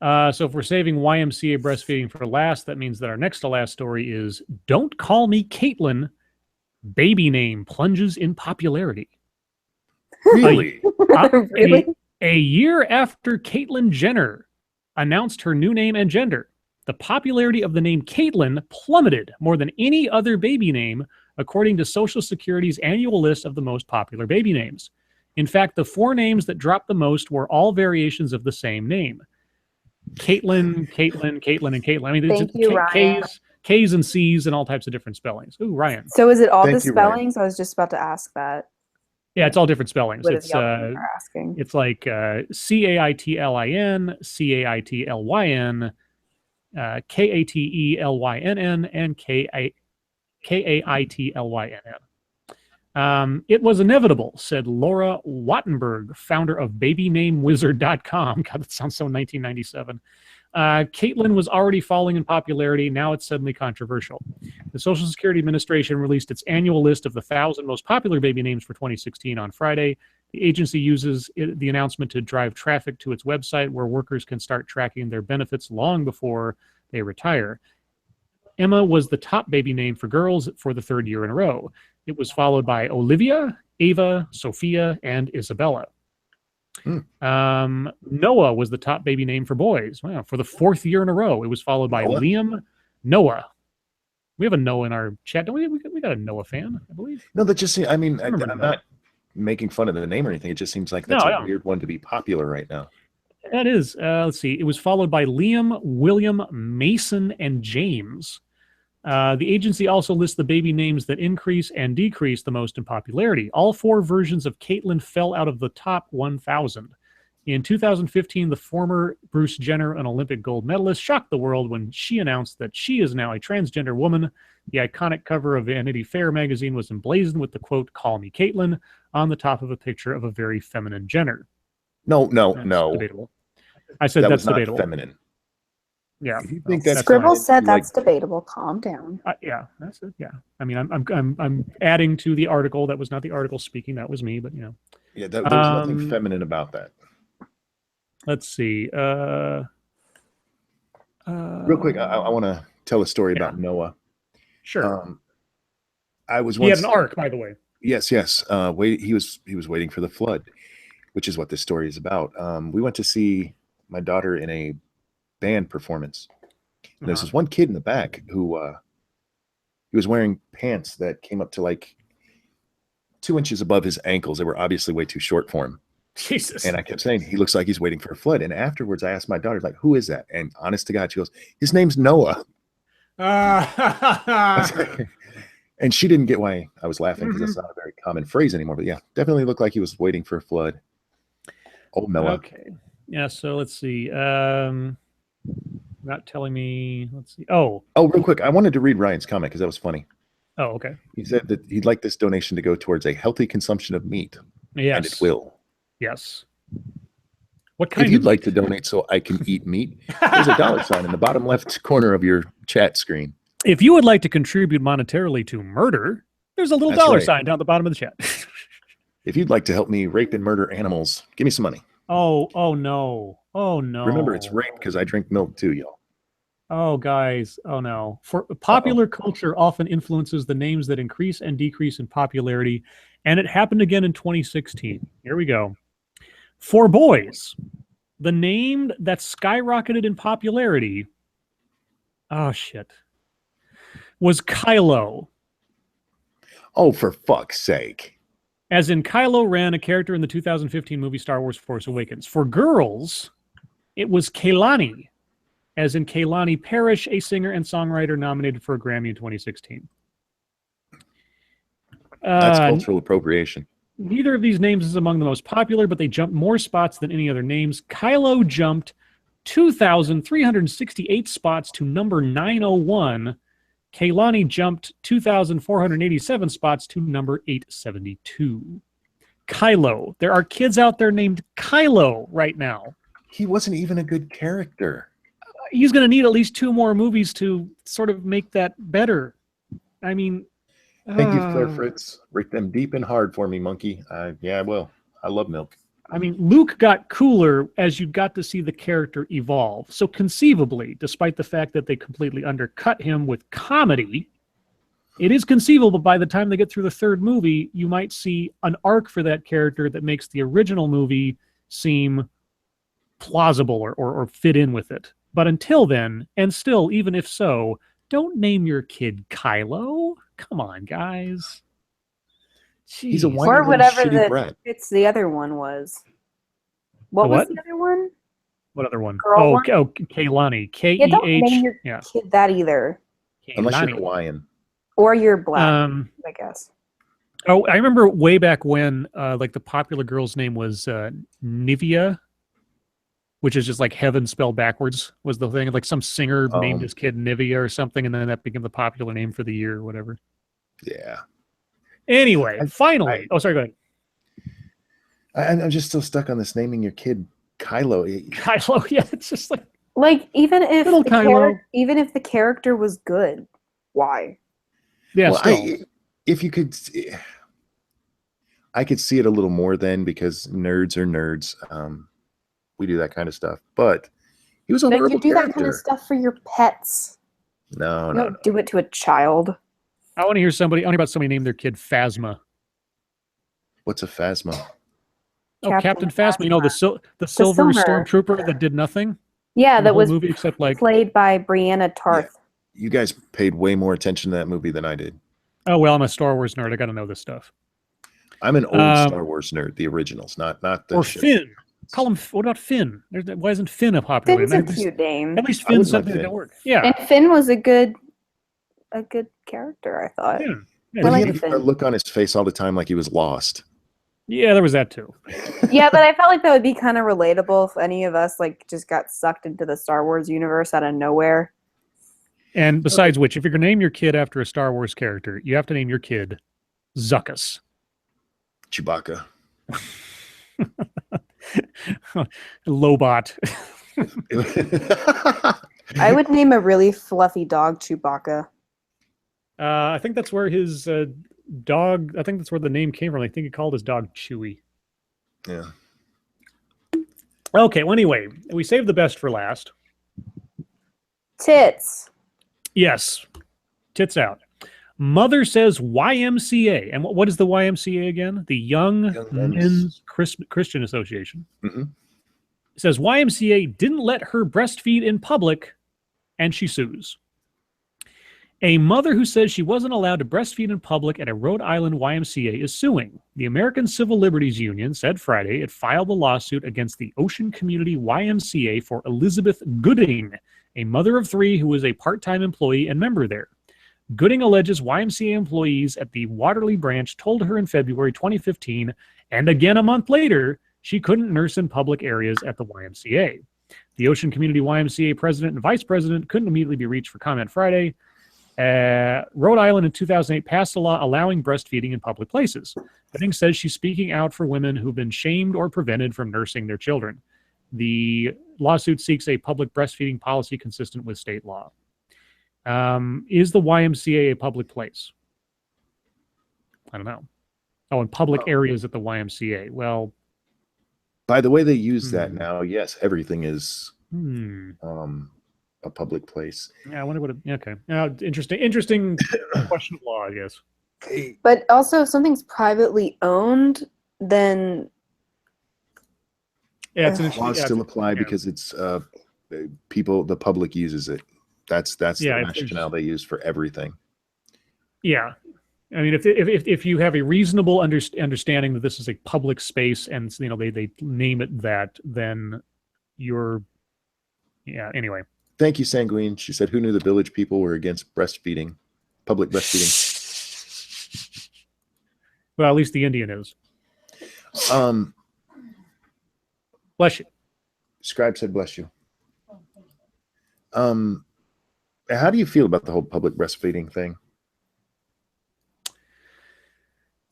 So if we're saving YMCA breastfeeding for last, that means that our next to last story is "Don't Call Me Caitlin." Baby name plunges in popularity. Really? Really? A year after Caitlyn Jenner announced her new name and gender, the popularity of the name Caitlyn plummeted more than any other baby name, according to Social Security's annual list of the most popular baby names. In fact, the 4 names that dropped the most were all variations of the same name. Caitlyn, and Caitlyn. I mean, it's K's and C's and all types of different spellings. Ooh, Ryan. So is it all the spellings? I was just about to ask that. Yeah, it's all different spellings. What It's is the other one you're asking? it's like Caitlin, Caitlyn, Kateelynn, and Kaitlynn. It was inevitable, said Laura Wattenberg, founder of BabyNameWizard.com. God, that sounds so 1997. Caitlin was already falling in popularity. Now it's suddenly controversial. The Social Security Administration released its annual list of the 1,000 most popular baby names for 2016 on Friday. The agency uses the announcement to drive traffic to its website, where workers can start tracking their benefits long before they retire. Emma was the top baby name for girls for the third year in a row. It was followed by Olivia, Ava, Sophia, and Isabella. Noah was the top baby name for boys. Wow, for the fourth year in a row. It was followed by Liam, Noah. We have a Noah in our chat, don't we? We got a Noah fan, I believe. No, that just, I mean, I'm not making fun of the name or anything. It just seems like that's a weird one to be popular right now. That is. Let's see. It was followed by Liam, William, Mason, and James. The agency also lists the baby names that increase and decrease the most in popularity. All four versions of Caitlin fell out of the top 1,000. In 2015, the former Bruce Jenner, an Olympic gold medalist, shocked the world when she announced that she is now a transgender woman. The iconic cover of Vanity Fair magazine was emblazoned with the quote, "Call me Caitlin," on the top of a picture of a very feminine Jenner. No. Debatable. I said that's debatable. Feminine. Yeah, if you think that's Scribble said that's debatable. Calm down. Yeah, that's it. Yeah, I mean, I'm adding to the article. That was not the article speaking. That was me. But yeah, there's nothing feminine about that. Let's see. Real quick, I want to tell a story about Noah. Sure. He had an arc, by the way. Yes. He was waiting for the flood, which is what this story is about. We went to see my daughter in a band performance. And there's this one kid in the back who he was wearing pants that came up to like 2 inches above his ankles. They were obviously way too short for him. Jesus. And I kept saying, he looks like he's waiting for a flood. And afterwards, I asked my daughter, like, who is that? And honest to God, she goes, his name's Noah. And she didn't get why I was laughing, because that's not a very common phrase anymore. But yeah, definitely looked like he was waiting for a flood. Oh, Noah. Okay. Yeah, so let's see. Not telling me. Let's see. Oh, real quick. I wanted to read Ryan's comment because that was funny. Oh, okay. He said that he'd like this donation to go towards a healthy consumption of meat. Yes. And it will. Yes. What kind? If you'd like to donate so I can eat meat, there's a $sign in the bottom left corner of your chat screen. If you would like to contribute monetarily to murder, there's a little $sign down at the bottom of the chat. If you'd like to help me rape and murder animals, give me some money. Oh no. Oh no. Remember, it's rape because I drink milk too, y'all. Oh, guys. Oh no. For popular culture often influences the names that increase and decrease in popularity, and it happened again in 2016. Here we go. For boys, the name that skyrocketed in popularity, was Kylo. Oh, for fuck's sake. As in Kylo Ren, a character in the 2015 movie Star Wars Force Awakens. For girls, it was Kehlani, as in Kehlani Parrish, a singer and songwriter nominated for a Grammy in 2016. That's cultural appropriation. Neither of these names is among the most popular, but they jumped more spots than any other names. Kylo jumped 2,368 spots to number 901. Kehlani jumped 2,487 spots to number 872. Kylo. There are kids out there named Kylo right now. He wasn't even a good character. He's going to need at least 2 more movies to sort of make that better. I mean... Thank you, Claire Fritz. Rake them deep and hard for me, monkey. Yeah, I will. I love milk. I mean, Luke got cooler as you got to see the character evolve. So conceivably, despite the fact that they completely undercut him with comedy, it is conceivable by the time they get through the 3rd movie, you might see an arc for that character that makes the original movie seem plausible or fit in with it. But until then, and still, even if so, don't name your kid Kylo. Come on, guys. Jeez. He's a whiny or whatever shitty brat. It's the other one was. What was the other one? What other one? Girl one? Kehlani. K-E-H. Yeah, don't name your kid that either. Unless you're Hawaiian. Or you're black, I guess. Oh, I remember way back when, like the popular girl's name was Nivea, which is just like heaven spelled backwards was the thing. Like some singer named his kid Nivea or something, and then that became the popular name for the year or whatever. Yeah. Anyway, finally. Oh, sorry, go ahead. I'm just still stuck on this naming your kid Kylo. Kylo, yeah, it's just like even if Little Kylo. even if the character was good, why? Yeah, well, still. if you could, I could see it a little more then because nerds are nerds. We do that kind of stuff, but he was a But horrible you do character. that kind of stuff for your pets. No, You no, don't do it to a child. I want to hear about somebody name their kid Phasma. What's a Phasma? Oh, Captain Phasma. You know, the silver stormtrooper that did nothing. Yeah, in the that whole was movie except like played by Brianna Tarth. Yeah. You guys paid way more attention to that movie than I did. Oh well, I'm a Star Wars nerd. I got to know this stuff. I'm an old Star Wars nerd, the originals, not the or shit. Finn. Call him. What about Finn? Why isn't Finn a popular Finn's name? a cute name. At least Finn's something that works. Yeah, and Finn was a good character. I thought. Yeah. But I he like had a Finn. look on his face all the time, like he was lost. Yeah, there was that too. Yeah, but I felt like that would be kind of relatable if any of us like just got sucked into the Star Wars universe out of nowhere. And besides which, if you're gonna name your kid after a Star Wars character, you have to name your kid Zuckus. Chewbacca. Lobot. I would name a really fluffy dog Chewbacca. I think that's where his dog. I think that's where the name came from. I think he called his dog Chewy. Yeah. Okay. Well, anyway, we saved the best for last. Tits. Yes. Tits out. Mother says YMCA. And what is the YMCA again? The Young Men's Christian Association. Mm-hmm. It says YMCA didn't let her breastfeed in public, and she sues. A mother who says she wasn't allowed to breastfeed in public at a Rhode Island YMCA is suing. The American Civil Liberties Union said Friday it filed a lawsuit against the Ocean Community YMCA for Elizabeth Gooding, a mother of three who was a part-time employee and member there. Gooding alleges YMCA employees at the Waterley branch told her in February 2015, and again a month later, she couldn't nurse in public areas at the YMCA. The Ocean Community YMCA president and vice president couldn't immediately be reached for comment Friday. Rhode Island in 2008 passed a law allowing breastfeeding in public places. Gooding says she's speaking out for women who've been shamed or prevented from nursing their children. The lawsuit seeks a public breastfeeding policy consistent with state law. Is the YMCA a public place? I don't know. Oh, in public areas at the YMCA. Well, by the way they use that now, yes, everything is a public place. Yeah, I wonder what. Okay, interesting question of law, I guess. But also, if something's privately owned, then laws still apply because it's the public uses it. That's the rationale they use for everything. Yeah, I mean, if you have a reasonable understanding that this is a public space and they name it that, then you're anyway. Thank you, Sanguine. She said, "Who knew the village people were against breastfeeding, public breastfeeding?" Well, at least the Indian is. Bless you. Scribe said, "Bless you." How do you feel about the whole public breastfeeding thing?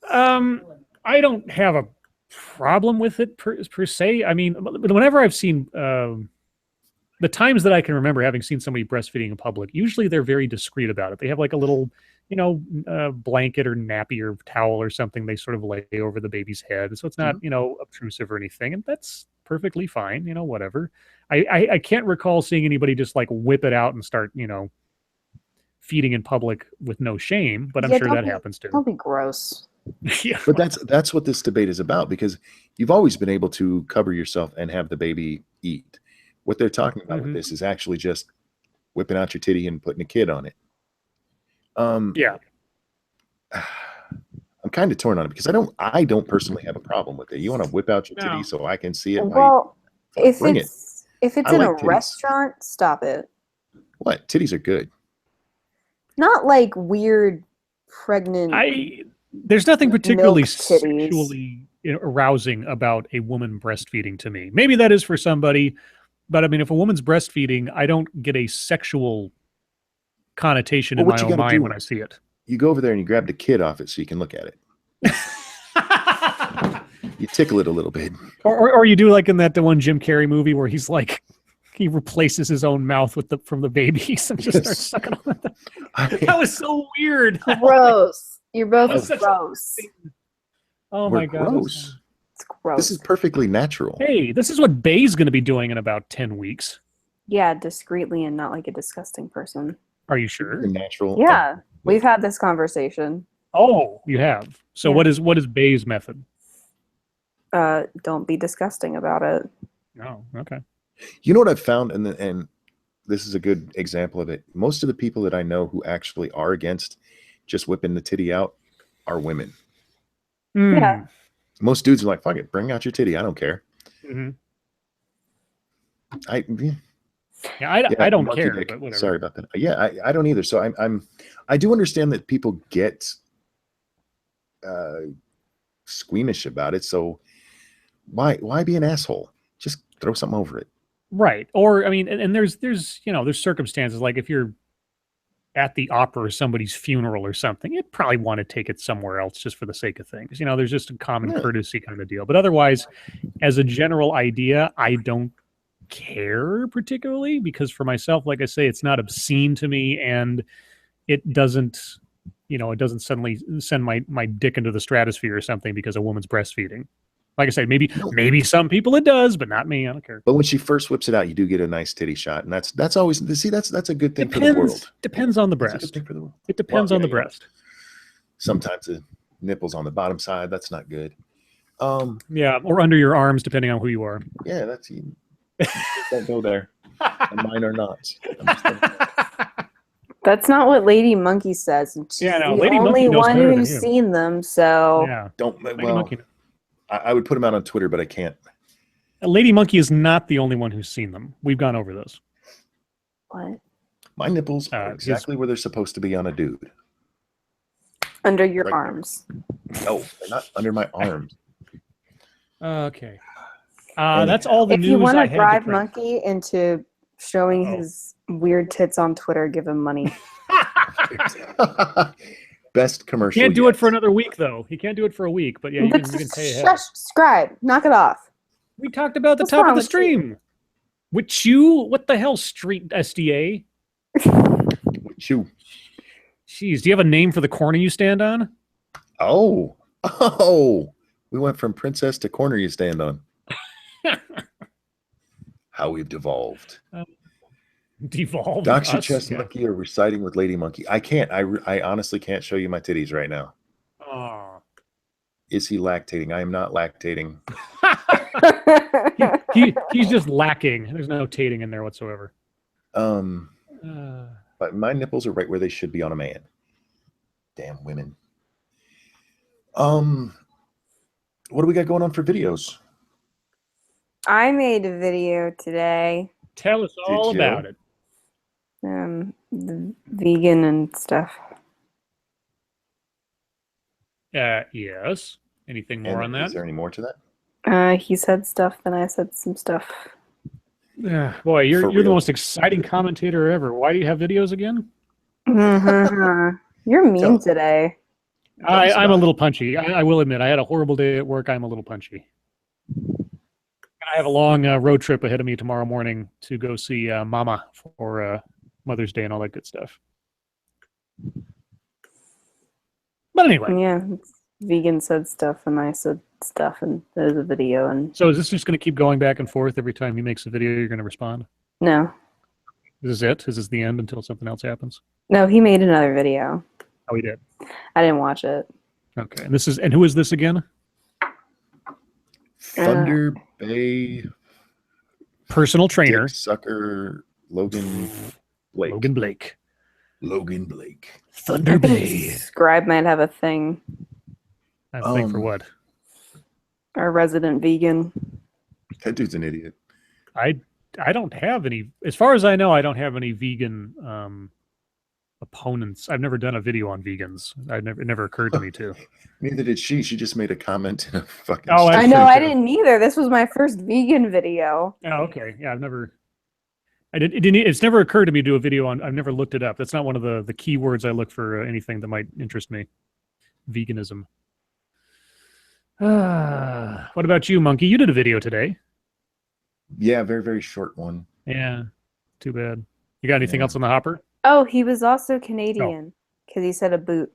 I don't have a problem with it per se. I mean, whenever I've seen the times that I can remember having seen somebody breastfeeding in public, usually they're very discreet about it. They have like a little, blanket or nappy or towel or something they sort of lay over the baby's head. So it's not, obtrusive or anything. And that's perfectly fine, whatever. I can't recall seeing anybody just like whip it out and start, feeding in public with no shame, but I'm sure that happens too. That'll be gross. Yeah. But that's what this debate is about, because you've always been able to cover yourself and have the baby eat. What they're talking about with this is actually just whipping out your titty and putting a kid on it. Yeah. I'm kind of torn on it because I don't personally have a problem with it. You want to whip out your titty so I can see it? Well, if it's I in like a titties. restaurant, stop it. What? Titties are good. Not like weird pregnant. There's nothing particularly Milk titties. sexually arousing about a woman breastfeeding to me. Maybe that is for somebody, but I mean, if a woman's breastfeeding, I don't get a sexual connotation in my own mind when I see it. You go over there and you grab the kid off it so you can look at it. You tickle it a little bit. Or you do like in that one Jim Carrey movie where he's like, he replaces his own mouth with from the babies and just starts sucking on it. That was so weird. Gross. You're both gross. Oh my God. Gross. It's gross. This is perfectly natural. Hey, this is what Bay's going to be doing in about 10 weeks. Yeah, discreetly and not like a disgusting person. Are you sure? Natural. Yeah, we've had this conversation. Oh, you have. So Yeah. what is Bay's method? Don't be disgusting about it. Oh, okay. You know what I've found, and this is a good example of it. Most of the people that I know who actually are against just whipping the titty out are women. Yeah. Most dudes are like, fuck it, bring out your titty. I don't care. Mm-hmm. I don't care. But whatever. Sorry about that. Yeah, I don't either. So I do understand that people get squeamish about it. So why be an asshole? Just throw something over it. Right. Or I mean, and there's circumstances like if you're at the opera or somebody's funeral or something, you'd probably want to take it somewhere else just for the sake of things. There's just a common courtesy kind of deal. But otherwise, as a general idea, I don't care particularly because for myself, like I say, it's not obscene to me and it doesn't suddenly send my dick into the stratosphere or something because a woman's breastfeeding. Like I said, maybe some people it does, but not me. I don't care. But when she first whips it out, you do get a nice titty shot, and that's always that's a good thing for the world. Depends on the breast. It depends on the breast. Sometimes the nipples on the bottom side. That's not good. Yeah, or under your arms, depending on who you are. Yeah, that's you. Don't go there. And mine are not. That's not what Lady Monkey says. And she's the Lady only Monkey knows one better than who's you. seen them. So Yeah, Well, I would put them out on Twitter, but I can't. Lady Monkey is not the only one who's seen them. We've gone over this. what? My nipples are exactly where they're supposed to be on a dude. Under your arms. No, they're not under my arms. Okay. That's all the If news you want I to had bribe to print. Monkey into showing his weird tits on Twitter, give him money. Best commercial. Can't do it for another week though. He can't do it for a week, but yeah, you can pay ahead. Shush, Scribe, knock it off. We talked about the What's top of wrong the with stream. What the hell, street SDA? Chew. Jeez, do you have a name for the corner you stand on? Oh, we went from princess to corner you stand on. How we've devolved. Devolved. Dr. Chest Monkey or reciting with Lady Monkey. I can't. I honestly can't show you my titties right now. Oh. Is he lactating? I am not lactating. He's just lacking. There's no tating in there whatsoever. But my nipples are right where they should be on a man. Damn women. What do we got going on for videos? I made a video today. Tell us all about it. The vegan and stuff. Yes. Anything more on that? Is there any more to that? He said stuff, then I said some stuff. Boy, you're the most exciting commentator ever. Why do you have videos again? You're mean today. I'm a little punchy. I will admit, I had a horrible day at work. I'm a little punchy. I have a long road trip ahead of me tomorrow morning to go see Mama for Mother's Day and all that good stuff. But anyway. Yeah, vegan said stuff and I said stuff and there's a video. And so is this just going to keep going back and forth every time he makes a video? You're going to respond? No. Is this it? Is this the end until something else happens? No, he made another video. Oh, he did? I didn't watch it. Okay. And who is this again? Thunder Bay personal trainer. Sucker Logan Blake. Logan Blake. Thunder Bay. Scribe might have a thing. A thing for what? Our resident vegan. That dude's an idiot. I don't have any, as far as I know, I don't have any vegan opponents. I've never done a video on vegans. It never occurred to me to. Neither did she. She just made a comment in a fucking. Oh, I know. I didn't either. This was my first vegan video. Oh, okay. Yeah, it's never occurred to me to do a video on. I've never looked it up. That's not one of the keywords I look for anything that might interest me. Veganism. What about you, Monkey? You did a video today. Yeah, very, very short one. Yeah, too bad. You got anything else on the hopper? Oh, he was also Canadian because he said a boot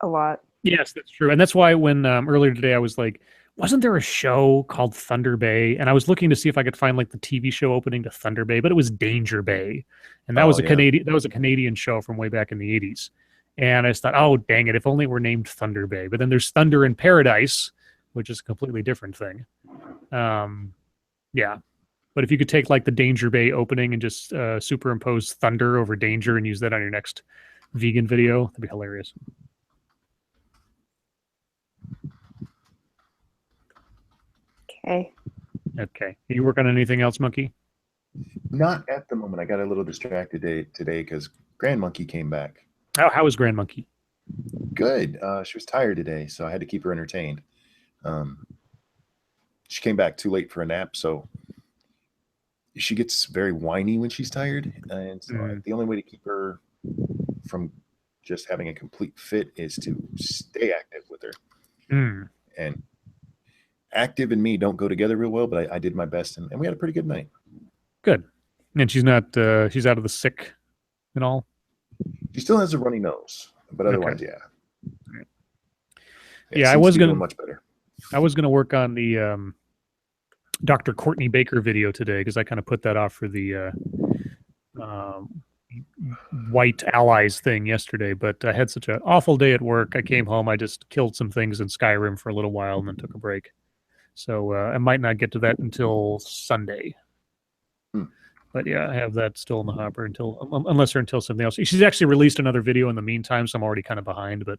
a lot. Yes, that's true. And that's why when earlier today I was like, wasn't there a show called Thunder Bay? And I was looking to see if I could find like the TV show opening to Thunder Bay, but it was Danger Bay. And that was a Canadian show from way back in the 80s. And I just thought, oh, dang it, if only it were named Thunder Bay. But then there's Thunder in Paradise, which is a completely different thing. Yeah. But if you could take like the Danger Bay opening and just superimpose Thunder over Danger and use that on your next vegan video, that'd be hilarious. Okay. Okay. Are you working on anything else, Monkey? Not at the moment. I got a little distracted today because Grand Monkey came back. How is Grand Monkey? Good. She was tired today, so I had to keep her entertained. She came back too late for a nap, so she gets very whiny when she's tired. And so the only way to keep her from just having a complete fit is to stay active with her. And active and me don't go together real well, but I did my best, and we had a pretty good night. Good. And she's not, she's out of the sick and all? She still has a runny nose, but otherwise, Yeah, I was going to much better. I was going to work on the Dr. Courtney Baker video today because I kind of put that off for the white allies thing yesterday, but I had such an awful day at work. I came home, I just killed some things in Skyrim for a little while and then took a break. So I might not get to that until Sunday. But yeah, I have that still in the hopper unless something else. She's actually released another video in the meantime, so I'm already kind of behind. But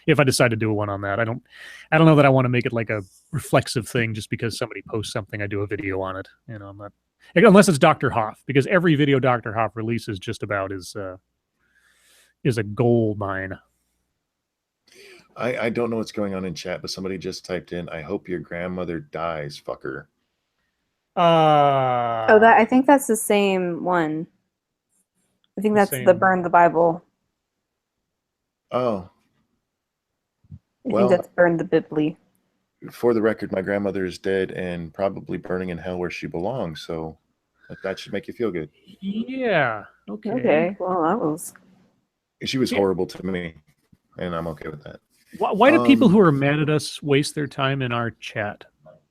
if I decide to do one on that, I don't know that I want to make it like a reflexive thing just because somebody posts something, I do a video on it. You know, I'm not, unless it's Dr. Hoff, because every video Dr. Hoff releases just about is a gold mine. I don't know what's going on in chat, but somebody just typed in, "I hope your grandmother dies, fucker." I think that's the same one. I think that's the Burn the Bible. Oh. I think that's Burn the Bibli. For the record, my grandmother is dead and probably burning in hell where she belongs, so that should make you feel good. Yeah. Okay. Well, that was... She was horrible to me, and I'm okay with that. Why do people who are mad at us waste their time in our chat?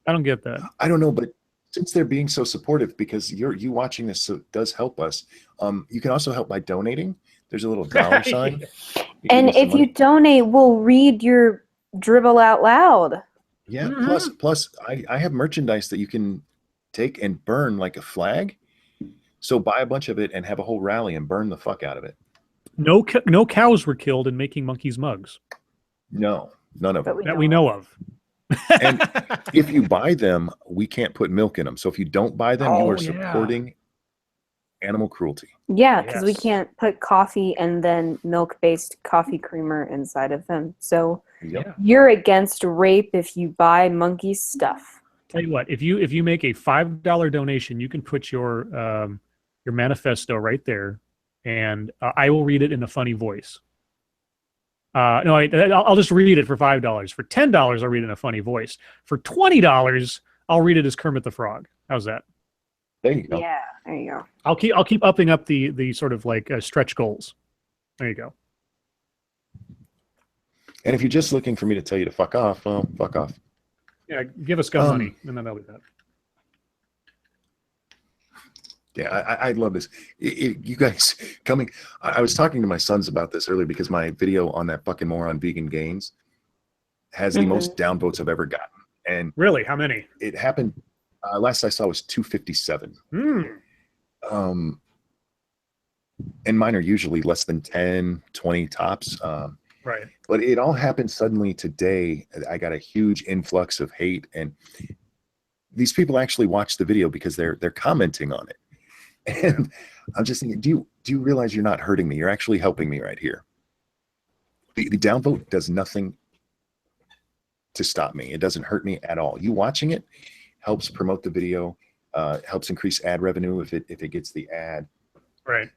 I don't get that. I don't know, but since they're being so supportive, because you watching this does help us. You can also help by donating. There's a little dollar sign. And if you donate, we'll read your dribble out loud. Yeah. Plus, I have merchandise that you can take and burn like a flag. So buy a bunch of it and have a whole rally and burn the fuck out of it. No cows were killed in making monkeys mugs. No, none of them that we know of. And if you buy them, we can't put milk in them. So if you don't buy them, you are supporting animal cruelty. Yeah, because we can't put coffee and then milk-based coffee creamer inside of them. So you're against rape if you buy monkey stuff. Tell you what, if you make a $5 donation, you can put your manifesto right there, and I will read it in a funny voice. I'll just read it for $5. For $10, I'll read it in a funny voice. For $20, I'll read it as Kermit the Frog. How's that? There you go. Yeah, there you go. I'll keep upping up the sort of like stretch goals. There you go. And if you're just looking for me to tell you to fuck off, well, fuck off. Yeah, give us gun money, and then that'll be that. Yeah, I love this. You guys coming. I was talking to my sons about this earlier because my video on that fucking moron vegan gains has the most downvotes I've ever gotten. And really, how many? It happened. Last I saw was 257. And mine are usually less than 10, 20 tops. Right. But it all happened suddenly today. I got a huge influx of hate, and these people actually watch the video because they're commenting on it. And I'm just thinking, do you realize you're not hurting me? You're actually helping me right here. The downvote does nothing to stop me. It doesn't hurt me at all. You watching it helps promote the video, helps increase ad revenue if it gets the ad. Right.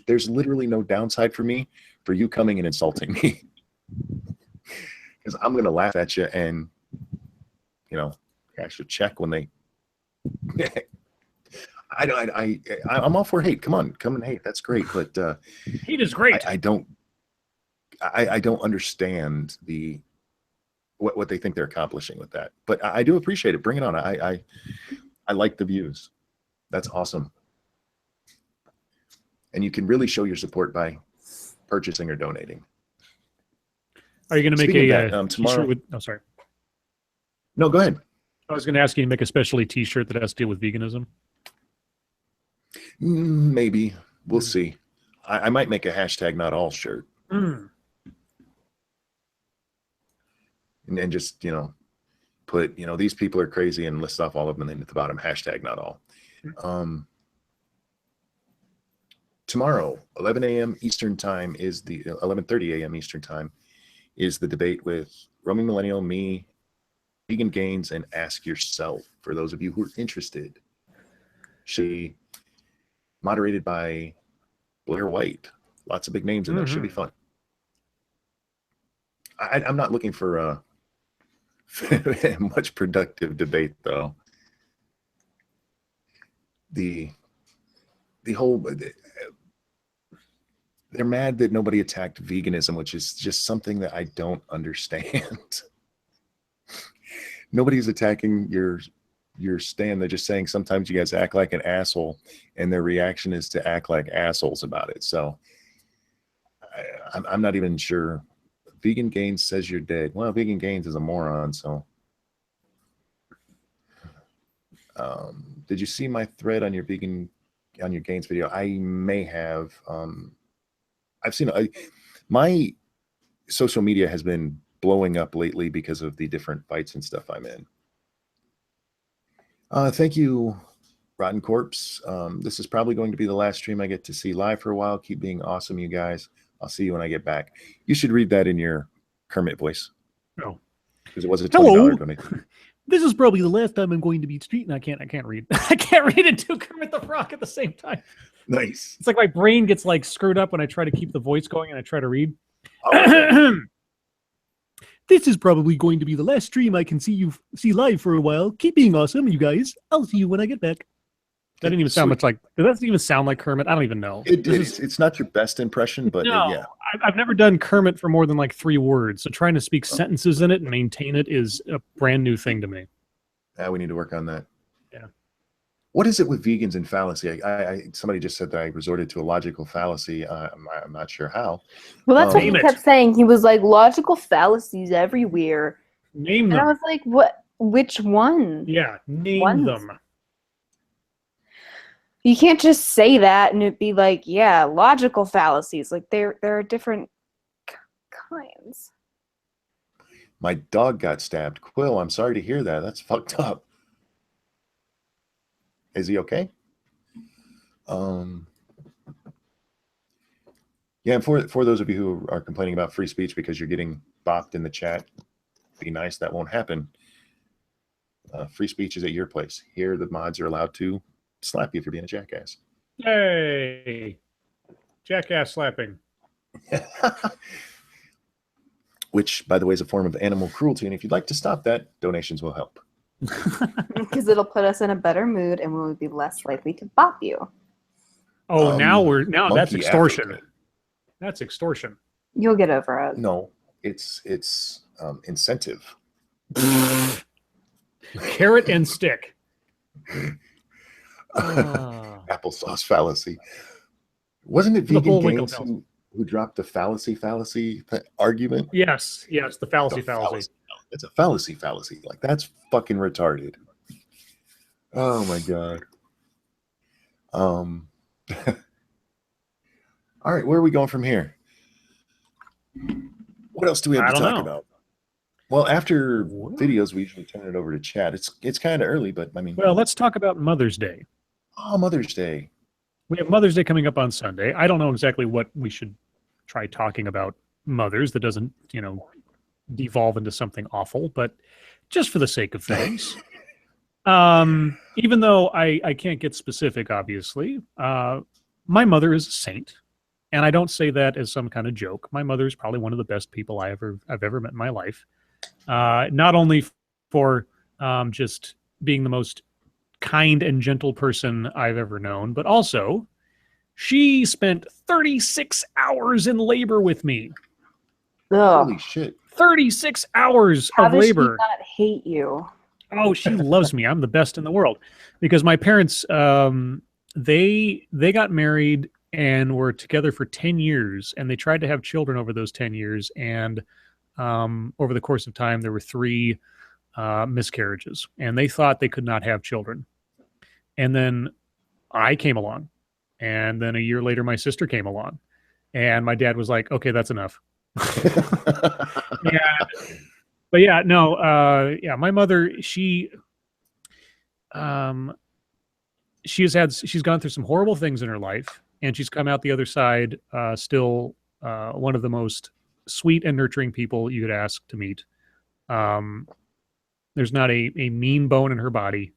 There's literally no downside for me for you coming and insulting me, because I'm gonna laugh at you, and I should check when they. I'm all for hate. Come and hate. That's great, but hate is great. I don't understand what they think they're accomplishing with that, but I do appreciate it. Bring it on. I like the views. That's awesome. And you can really show your support by purchasing or donating. Are you going to make tomorrow? T-shirt with? Oh, sorry. No, go ahead. I was going to ask you to make a specialty T-shirt that has to deal with veganism. Maybe. We'll see. I might make a hashtag not all shirt. And just, put, these people are crazy and list off all of them, and then at the bottom, hashtag not all. Tomorrow, 11 a.m. Eastern time is 11:30 a.m. Eastern time is the debate with Roaming Millennial, me, Vegan Gains, and Ask Yourself. For those of you who are interested, she moderated by Blair White. Lots of big names in there. Should be fun. I'm not looking for a much productive debate, though. The whole they're mad that nobody attacked veganism, which is just something that I don't understand. Nobody's attacking your stand. They're just saying sometimes you guys act like an asshole, and their reaction is to act like assholes about it. So I'm not even sure. Vegan Gains says you're dead. Well, Vegan Gains is a moron. So did you see my thread on your Gains video? I may have. I've seen my social media has been blowing up lately because of the different fights and stuff I'm in. Thank you, Rotten Corpse. This is probably going to be the last stream I get to see live for a while. Keep being awesome, you guys. I'll see you when I get back. You should read that in your Kermit voice. No, because it was a $20 donation. This is probably the last time I'm going to be street, and I can't read. I can't read and do Kermit the Frog at the same time. Nice. It's like my brain gets like screwed up when I try to keep the voice going and I try to read. Oh, This is probably going to be the last stream I can see live for a while. Keep being awesome, you guys. I'll see you when I get back. That didn't even sound much like. Does that even sound like Kermit? I don't even know. It's not your best impression, but no, yeah. I've never done Kermit for more than like 3 words. So trying to speak sentences in it and maintain it is a brand new thing to me. Yeah, we need to work on that. Yeah. What is it with vegans and fallacy? Somebody just said that I resorted to a logical fallacy. I'm not sure how. Well, that's what he kept saying. He was like, logical fallacies everywhere. Name them. And I was like, what? Which one? Yeah, name them. You can't just say that and it'd be like, yeah, logical fallacies. Like there are different kinds. My dog got stabbed. Quill, I'm sorry to hear that. That's fucked up. Is he okay? Yeah, for those of you who are complaining about free speech because you're getting bopped in the chat, be nice, that won't happen. Free speech is at your place. Here, the mods are allowed to slap you for being a jackass. Hey, jackass slapping. Which, by the way, is a form of animal cruelty. And if you'd like to stop that, donations will help. Because it'll put us in a better mood and we'll be less likely to bop you. Oh, now that's extortion. Africa. That's extortion. You'll get over it. No, it's incentive. Carrot and stick. Applesauce fallacy. Wasn't it Vegan Gains who dropped the fallacy argument? Yes, the fallacy. It's a fallacy. Like, that's fucking retarded. Oh my god. All right, where are we going from here? What else do we have to talk about? Well, after videos, we usually turn it over to chat. It's kind of early, but I mean. Well, let's talk about Mother's Day. Oh, Mother's Day. We have Mother's Day coming up on Sunday. I don't know exactly what we should try talking about mothers that doesn't, devolve into something awful, but just for the sake of things. Even though I can't get specific, obviously, my mother is a saint. And I don't say that as some kind of joke. My mother is probably one of the best people I've ever met in my life. Not only for just being the most kind and gentle person I've ever known, but also she spent 36 hours in labor with me. Ugh. Holy shit. 36 hours How of does labor. she not hate you? Oh, she loves me. I'm the best in the world. Because my parents, they got married and were together for 10 years, and they tried to have children over those 10 years. And over the course of time, there were 3 miscarriages, and they thought they could not have children. And then I came along, and then a year later, my sister came along, and my dad was like, "Okay, that's enough." Yeah, but yeah, no, my mother, she's gone through some horrible things in her life, and she's come out the other side, still one of the most sweet and nurturing people you could ask to meet. There's not a mean bone in her body,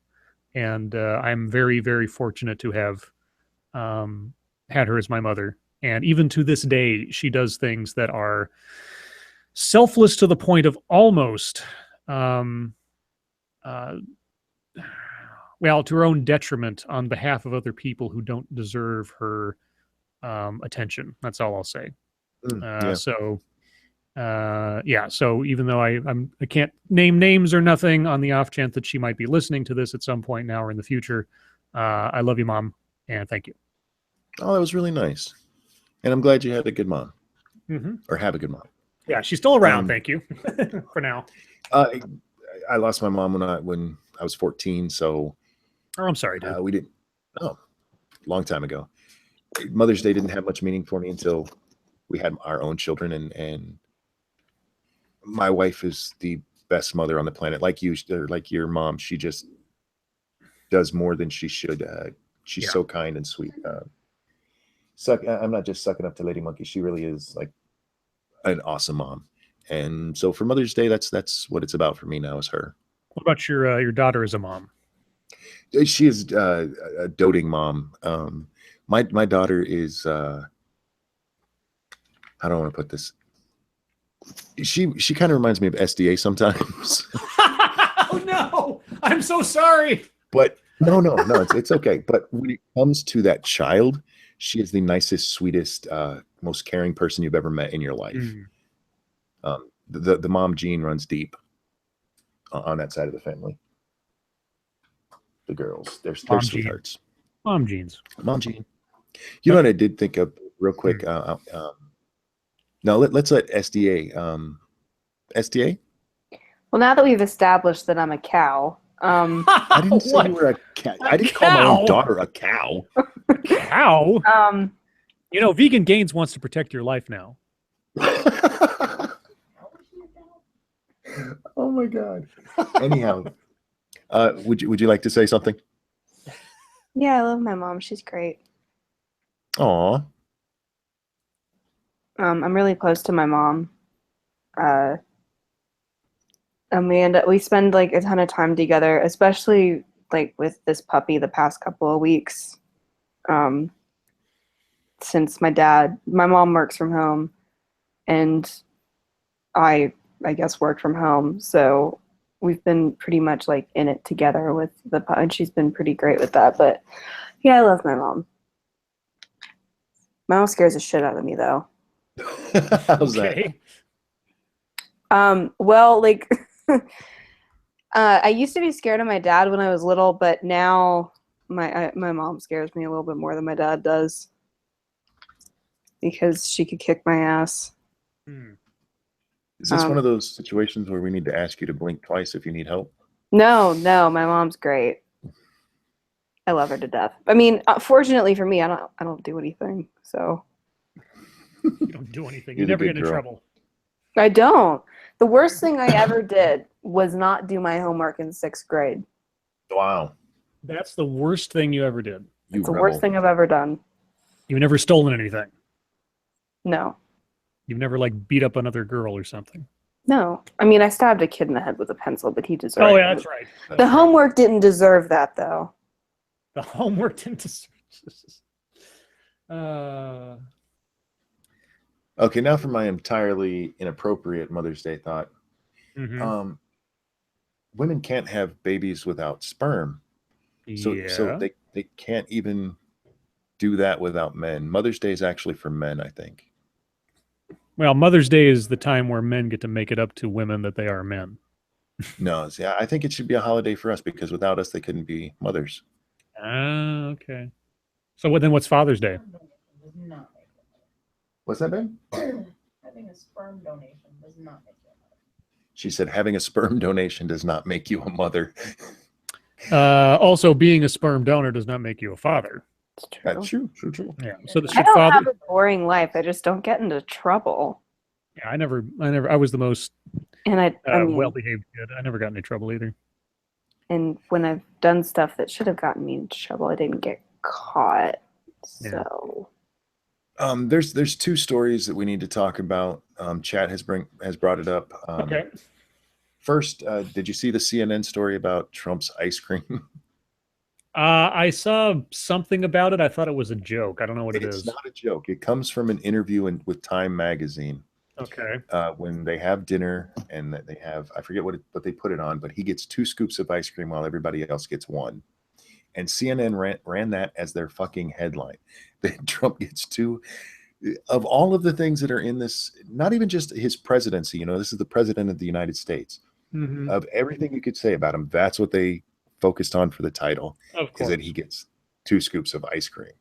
and I'm very, very fortunate to have had her as my mother. And even to this day, she does things that are selfless to the point of almost, to her own detriment on behalf of other people who don't deserve her attention. That's all I'll say. Yeah. So even though I can't name names or nothing, on the off chance that she might be listening to this at some point now or in the future, I love you, Mom, and thank you. Oh, that was really nice. And I'm glad you had a good mom. Mm-hmm. Or have a good mom. Yeah, she's still around, thank you, for now. I lost my mom when I was 14, so... Oh, I'm sorry, dude. We didn't... Oh, long time ago. Mother's Day didn't have much meaning for me until we had our own children, and my wife is the best mother on the planet. Like you, or like your mom, she just does more than she should. She's so kind and sweet. I'm not just sucking up to Lady Monkey. She really is like an awesome mom. And so for Mother's Day, that's what it's about for me now, is her. What about your daughter as a mom? She is a doting mom. My daughter is how do I want to put this? She kind of reminds me of SDA sometimes. Oh no! I'm so sorry. But no, it's okay. But when it comes to that child, she is the nicest, sweetest, most caring person you've ever met in your life. The mom gene runs deep on that side of the family. The girls, they're sweethearts. Mom genes. Mom gene. You know what I did think of real quick? No, let's let SDA. SDA? Well, now that we've established that I'm a cow. I didn't say you were a cat. I didn't call my own daughter a cow. Cow? Vegan Gains wants to protect your life now. Oh my God. Anyhow, would you like to say something? Yeah, I love my mom. She's great. Aw. I'm really close to my mom. And we spend like a ton of time together, especially like with this puppy the past couple of weeks. Since my mom works from home, and I guess work from home, so we've been pretty much like in it together with the puppy, and she's been pretty great with that. But yeah, I love my mom. My mom scares the shit out of me though. How's that? Well, like I used to be scared of my dad when I was little, but now my mom scares me a little bit more than my dad does, because she could kick my ass. Is this one of those situations where we need to ask you to blink twice if you need help? No, my mom's great. I love her to death. I mean, fortunately for me, I don't do anything, so. You don't do anything. You never get into trouble. I don't. The worst thing I ever did was not do my homework in 6th grade. Wow. That's the worst thing you ever did. It's the worst thing I've ever done. You've never stolen anything. No. You've never like beat up another girl or something. No. I mean, I stabbed a kid in the head with a pencil, but he deserved it. Oh, yeah, that's right. The homework didn't deserve that, though. The homework didn't deserve. Okay, now for my entirely inappropriate Mother's Day thought. Mhm. Women can't have babies without sperm. So they can't even do that without men. Mother's Day is actually for men, I think. Well, Mother's Day is the time where men get to make it up to women that they are men. No, see, I think it should be a holiday for us because without us, they couldn't be mothers. Ah, okay. So then what's Father's Day? What's that, babe? Having a sperm donation does not make you a mother. She said having a sperm donation does not make you a mother. Also, being a sperm donor does not make you a father. It's true. That's true. Yeah. So I don't have a boring life. I just don't get into trouble. Yeah, I was the most And I mean, well-behaved kid. I never got into trouble either. and when I've done stuff that should have gotten me into trouble, I didn't get caught. So there's two stories that we need to talk about. Chad has brought it up. Okay. First, did you see the CNN story about Trump's ice cream? I saw something about it. I thought it was a joke. I don't know what it is. It's not a joke. It comes from an interview with Time Magazine. Okay. When they have dinner and they have, I forget what they put it on, but he gets 2 scoops of ice cream while everybody else gets 1. And CNN ran that as their fucking headline. That Trump gets 2. Of all of the things that are in this, not even just his presidency, this is the president of the United States. Mm-hmm. Of everything you could say about him, that's what they focused on for the title. Of course. Is that he gets 2 scoops of ice cream.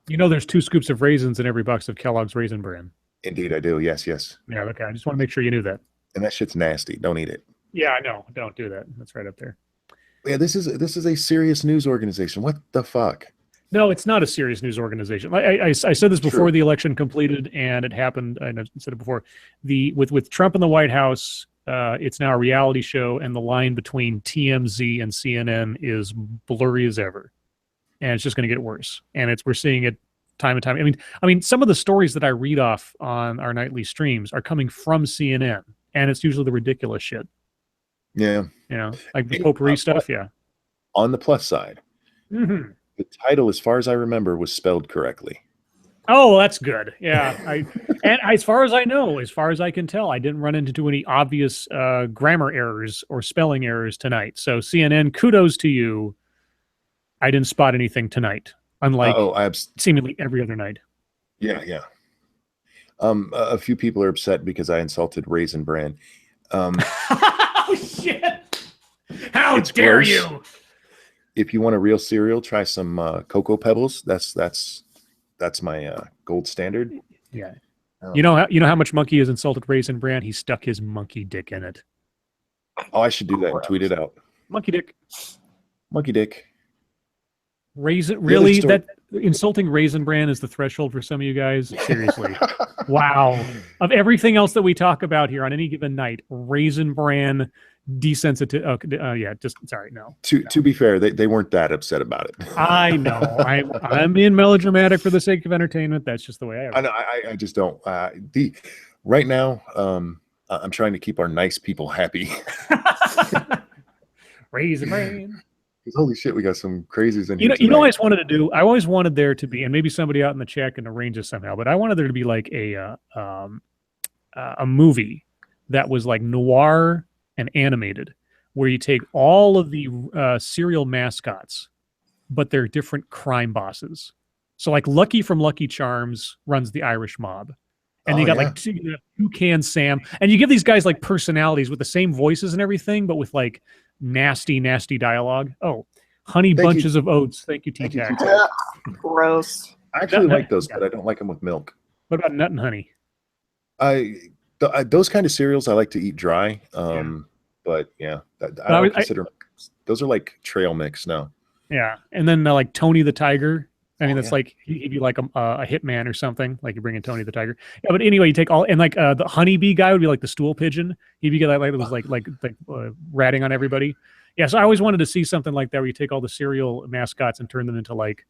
There's 2 scoops of raisins in every box of Kellogg's Raisin Bran. Indeed, I do. Yes. Yeah, okay. I just want to make sure you knew that. And that shit's nasty. Don't eat it. Yeah, I know. Don't do that. That's right up there. Yeah, this is a serious news organization. What the fuck? No, it's not a serious news organization. I said this before the election completed, and it happened. I said it before. With Trump in the White House, it's now a reality show, and the line between TMZ and CNN is blurry as ever, and it's just going to get worse. And we're seeing it time and time. I mean, some of the stories that I read off on our nightly streams are coming from CNN, and it's usually the ridiculous shit. Yeah, like the potpourri stuff. Yeah. On the plus side, mm-hmm. The title, as far as I remember, was spelled correctly. Oh, that's good. Yeah. And as far as I know, as far as I can tell, I didn't run into any obvious grammar errors or spelling errors tonight. So CNN, kudos to you. I didn't spot anything tonight, unlike seemingly every other night. Yeah. A few people are upset because I insulted Raisin Bran. Oh, shit. How dare you? If you want a real cereal, try some Cocoa Pebbles. That's my gold standard. Yeah. You know how much Monkey has insulted Raisin Bran? He stuck his monkey dick in it. Oh, I should do that and tweet it out. Monkey dick. Monkey dick. Raisin, really? That insulting Raisin Bran is the threshold for some of you guys? Seriously. Wow. Of everything else that we talk about here on any given night, Raisin Bran desensitized. No. To be fair, they weren't that upset about it. I know. I'm being melodramatic for the sake of entertainment. That's just the way I am. I know. I just don't. Right now, I'm trying to keep our nice people happy. Raisin Bran. Because holy shit, we got some crazies in here. You know what I just wanted to do? I always wanted there to be, and maybe somebody out in the chat can arrange this somehow, but I wanted there to be like a movie that was like noir and animated, where you take all of the serial mascots, but they're different crime bosses. So like Lucky from Lucky Charms runs the Irish mob. And you got like Toucan Sam. And you give these guys like personalities with the same voices and everything, but with like nasty dialogue. Oh, Honey Bunches of Oats. Thank you, T-Tac. Gross. I actually like those, but I don't like them with milk. What about Nut and Honey? Those kind of cereals I like to eat dry. But yeah, I would consider those are like trail mix now. Yeah, and then like Tony the Tiger. I mean, that's like he'd be like a hitman or something. Like you bring in Tony the Tiger. Yeah, but anyway, you take all and like the honeybee guy would be like the stool pigeon. He'd be like it was like ratting on everybody. Yeah, so I always wanted to see something like that where you take all the cereal mascots and turn them into like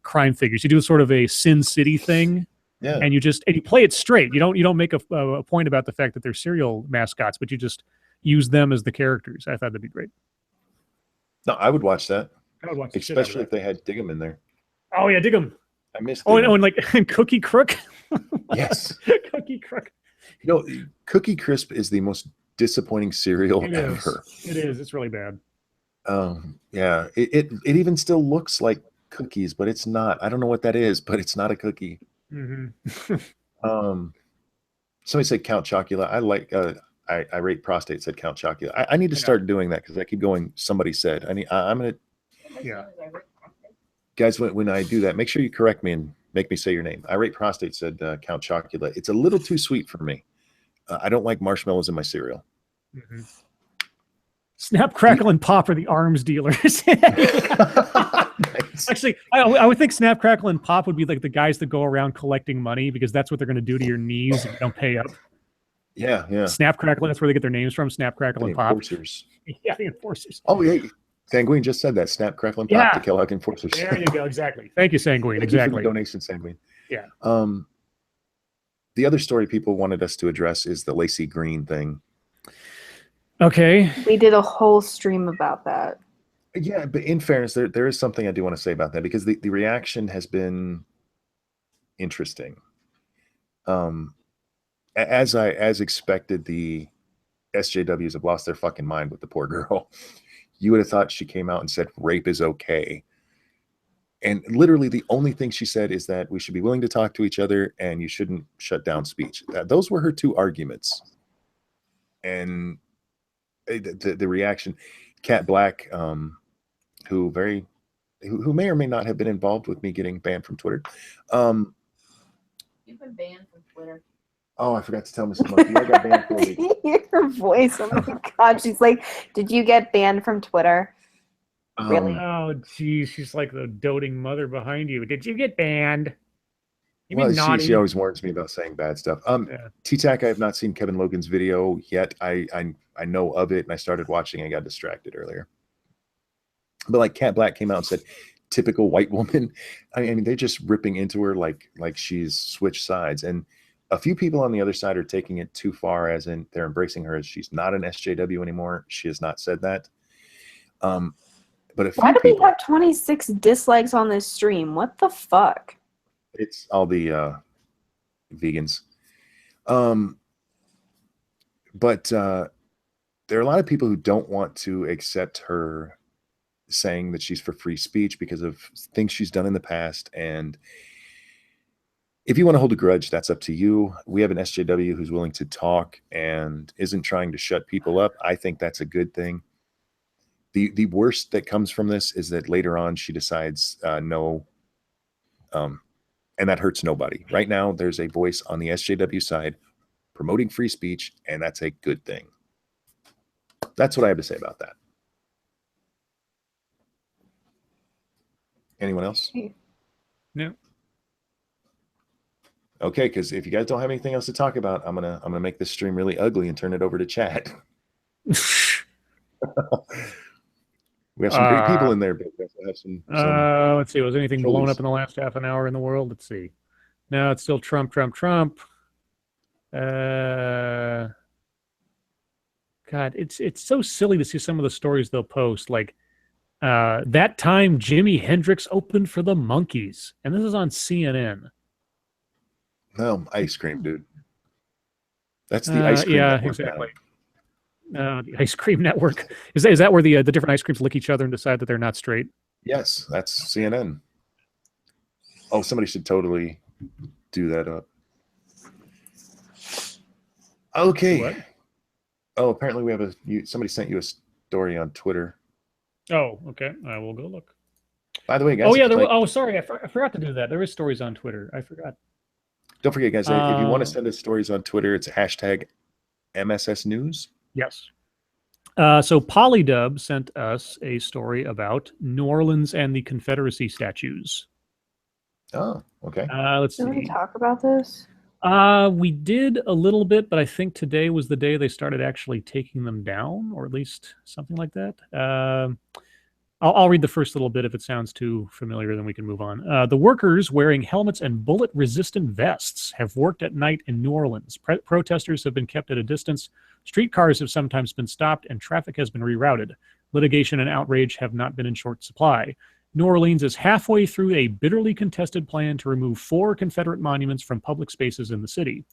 crime figures. You do sort of a Sin City thing, Yeah. and you play it straight. You don't make a point about the fact that they're cereal mascots, but you just use them as the characters. I thought that'd be great. No, I would watch that. I would watch the shit out of Especially if they had Diggum in there. Oh yeah, dig them. I missed Oh, Diggum. and like and Cookie Crook. Yes. Cookie Crook. You know, Cookie Crisp is the most disappointing cereal It ever. is. It is. It's really bad. Yeah. It even still looks like cookies, but it's not. I don't know what that is, but it's not a cookie. Somebody said Count Chocula. I like I rate prostate said Count Chocula. I need to start doing that because I keep going. Somebody said I'm gonna. Yeah. Guys, when I do that, make sure you correct me and make me say your name. I rate prostate said Count Chocula. It's a little too sweet for me. I don't like marshmallows in my cereal. Snap, Crackle, and Pop are the arms dealers. Nice. Actually, I would think Snap, Crackle, and Pop would be like the guys that go around collecting money because that's what they're going to do to your knees if you don't pay up. Yeah. Snap, Crackle, that's where they get their names from. Snap, Crackle, and Pop. Enforcers. Yeah, the enforcers. Oh, yeah. Sanguine just said that. Snap, Crackle, and Pop to Kellogg Enforcers. There you go. Exactly. Thank you, Sanguine. Thank you for Exactly. the donation, Sanguine. Yeah. The other story people wanted us to address is the Lacey Green thing. Okay. We did a whole stream about that. Yeah, but in fairness, there is something I do want to say about that because the reaction has been interesting. As expected, the SJWs have lost their fucking mind with the poor girl. You would have thought she came out and said rape is okay. And literally the only thing she said is that we should be willing to talk to each other and you shouldn't shut down speech. Those were her two arguments. And the reaction, Cat Black, who may or may not have been involved with me getting banned from Twitter. You've been banned from Twitter. Oh, I forgot to tell Mrs. Monkey. I got banned for a week. Hear her voice. Oh my god. She's like, did you get banned from Twitter? Really? Oh, geez. She's like the doting mother behind you. Did you get banned? You Well, mean naughty? she always warns me about saying bad stuff. T-Tac, I have not seen Kevin Logan's video yet. I know of it, and I started watching and got distracted earlier. But like Cat Black came out and said, typical white woman. I mean, they're just ripping into her like she's switched sides. And a few people on the other side are taking it too far, as in they're embracing her as she's not an SJW anymore. She has not said that. But a few Why do we people, have 26 dislikes on this stream? What the fuck? it's all the vegans. But there are a lot of people who don't want to accept her saying that she's for free speech because of things she's done in the past. And if you want to hold a grudge, that's up to you. We have an SJW who's willing to talk and isn't trying to shut people up. I think that's a good thing. The worst that comes from this is that later on she decides no, and that hurts nobody. Right now, there's a voice on the SJW side promoting free speech, and that's a good thing. That's what I have to say about that. Anyone else? No. Okay, because if you guys don't have anything else to talk about, I'm gonna make this stream really ugly and turn it over to chat. We have some great people in there, but we also have some let's see. Was anything trolleys. blown up in the last half an hour in the world? Let's see. No, it's still Trump. God, it's so silly to see some of the stories they'll post. Like that time Jimi Hendrix opened for the Monkees, and this is on CNN. No, ice cream, dude. That's the ice cream. Yeah, network exactly. now. The ice cream network. Is that where the different ice creams lick each other and decide that they're not straight? Yes, that's CNN. Oh, somebody should totally do that up. Okay. What? Oh, apparently we have somebody sent you a story on Twitter. Oh, okay. I will go look. By the way, guys. Oh yeah. Sorry, I forgot to do that. There is stories on Twitter. I forgot. Don't forget, guys. If you want to send us stories on Twitter, it's hashtag MSS News. Yes. So Polydub sent us a story about New Orleans and the Confederacy statues. Oh, okay. Let's Did we see. talk about this? We did a little bit, but I think today was the day they started actually taking them down, or at least something like that. I'll read the first little bit. If it sounds too familiar, then we can move on. The workers wearing helmets and bullet-resistant vests have worked at night in New Orleans. Protesters have been kept at a distance. Streetcars have sometimes been stopped, and traffic has been rerouted. Litigation and outrage have not been in short supply. New Orleans is halfway through a bitterly contested plan to remove 4 Confederate monuments from public spaces in the city.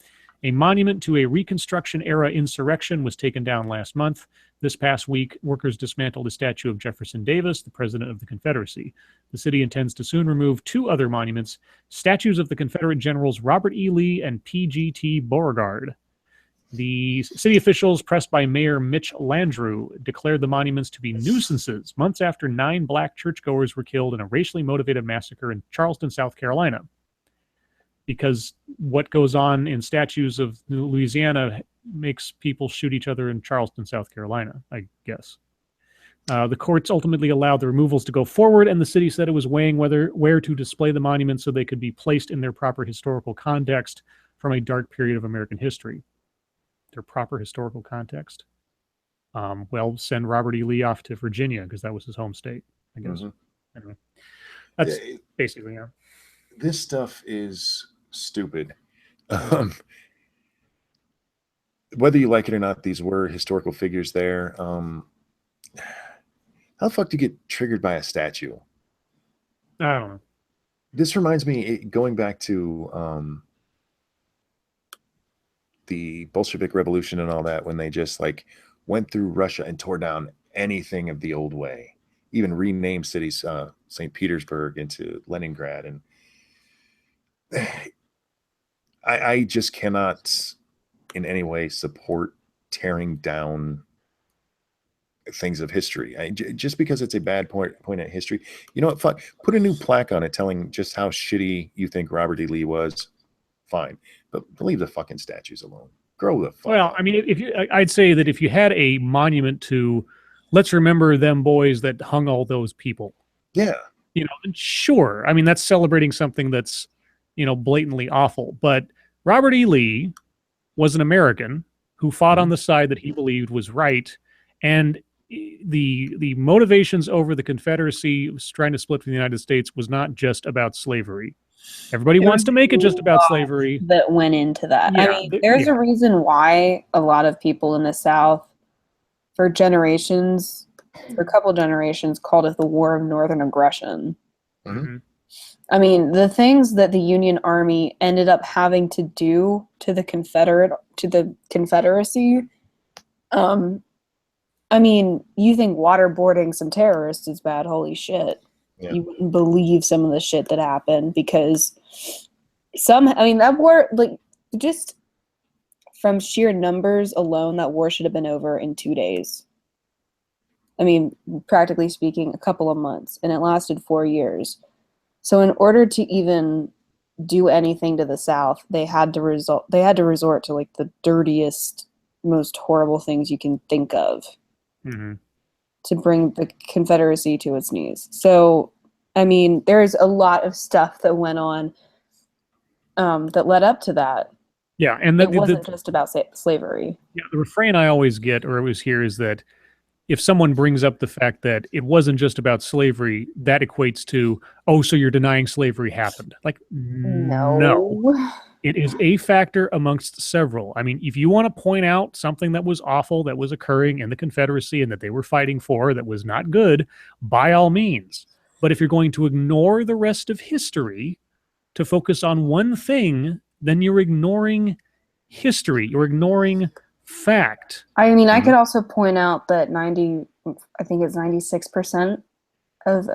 A monument to a Reconstruction-era insurrection was taken down last month. This past week, workers dismantled a statue of Jefferson Davis, the president of the Confederacy. The city intends to soon remove 2 other monuments, statues of the Confederate generals Robert E. Lee and P.G.T. Beauregard. The city officials, pressed by Mayor Mitch Landrieu, declared the monuments to be nuisances months after 9 black churchgoers were killed in a racially motivated massacre in Charleston, South Carolina. Because what goes on in statues of Louisiana makes people shoot each other in Charleston, South Carolina, I guess. The courts ultimately allowed the removals to go forward, and the city said it was weighing where to display the monuments so they could be placed in their proper historical context from a dark period of American history. Their proper historical context. Well, send Robert E. Lee off to Virginia because that was his home state, I guess. Mm-hmm. Anyway, that's basically, yeah. This stuff is stupid. Whether you like it or not, these were historical figures there. How the fuck do you get triggered by a statue? I don't know. This reminds me, going back to the Bolshevik Revolution and all that, when they just like went through Russia and tore down anything of the old way, even renamed cities, St. Petersburg into Leningrad. And I just cannot in any way support tearing down things of history. Just because it's a bad point in history, you know what? Fuck, put a new plaque on it telling just how shitty you think Robert E. Lee was. Fine, but leave the fucking statues alone. Grow the fuck up. I mean, I'd say that if you had a monument to, let's remember them boys that hung all those people. Yeah. You know, sure. I mean, that's celebrating something that's, you know, blatantly awful. But Robert E. Lee was an American who fought on the side that he believed was right, and the motivations over the Confederacy was trying to split from the United States was not just about slavery. Everybody wants to make it just about slavery. That went into that. Yeah, I mean, there's a reason why a lot of people in the South, for generations, for a couple of generations, called it the War of Northern Aggression. Mm-hmm. I mean, the things that the Union Army ended up having to do to the Confederacy. I mean, you think waterboarding some terrorists is bad? Holy shit. Yeah. You wouldn't believe some of the shit that happened because that war, like, just from sheer numbers alone, that war should have been over in 2 days. I mean, practically speaking, a couple of months, and it lasted 4 years. So in order to even do anything to the South, they had to resort to like the dirtiest, most horrible things you can think of. Mm-hmm. To bring the Confederacy to its knees. So, I mean, there's a lot of stuff that went on that led up to that. Yeah, and it wasn't just about slavery. Yeah, the refrain I always get or always hear is that if someone brings up the fact that it wasn't just about slavery, that equates to, oh, so you're denying slavery happened. Like, no. It is a factor amongst several. I mean, if you want to point out something that was awful that was occurring in the Confederacy and that they were fighting for that was not good, by all means. But if you're going to ignore the rest of history to focus on one thing, then you're ignoring history. You're ignoring fact. I mean, I could also point out that 96% of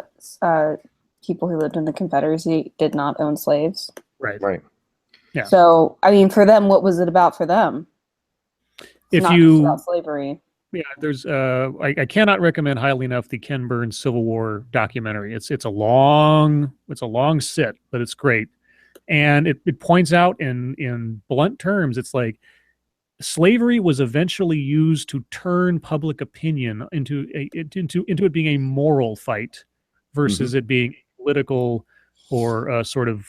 people who lived in the Confederacy did not own slaves. Right. Yeah. So, I mean, for them, what was it about for them? It's not just about slavery. Yeah, there's I cannot recommend highly enough the Ken Burns Civil War documentary. It's a long sit, but it's great. And it points out in blunt terms, it's like slavery was eventually used to turn public opinion into it being a moral fight versus it being political or a sort of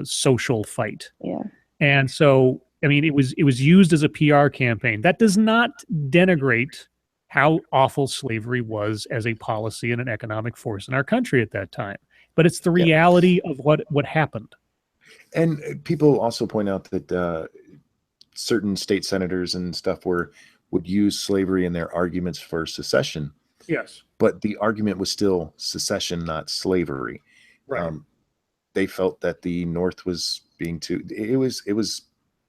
social fight. Yeah. And so, I mean, it was used as a PR campaign. That does not denigrate how awful slavery was as a policy and an economic force in our country at that time. But it's the reality of what happened. And people also point out that certain state senators and stuff would use slavery in their arguments for secession. Yes. But the argument was still secession, not slavery. Right. They felt that the North was being it was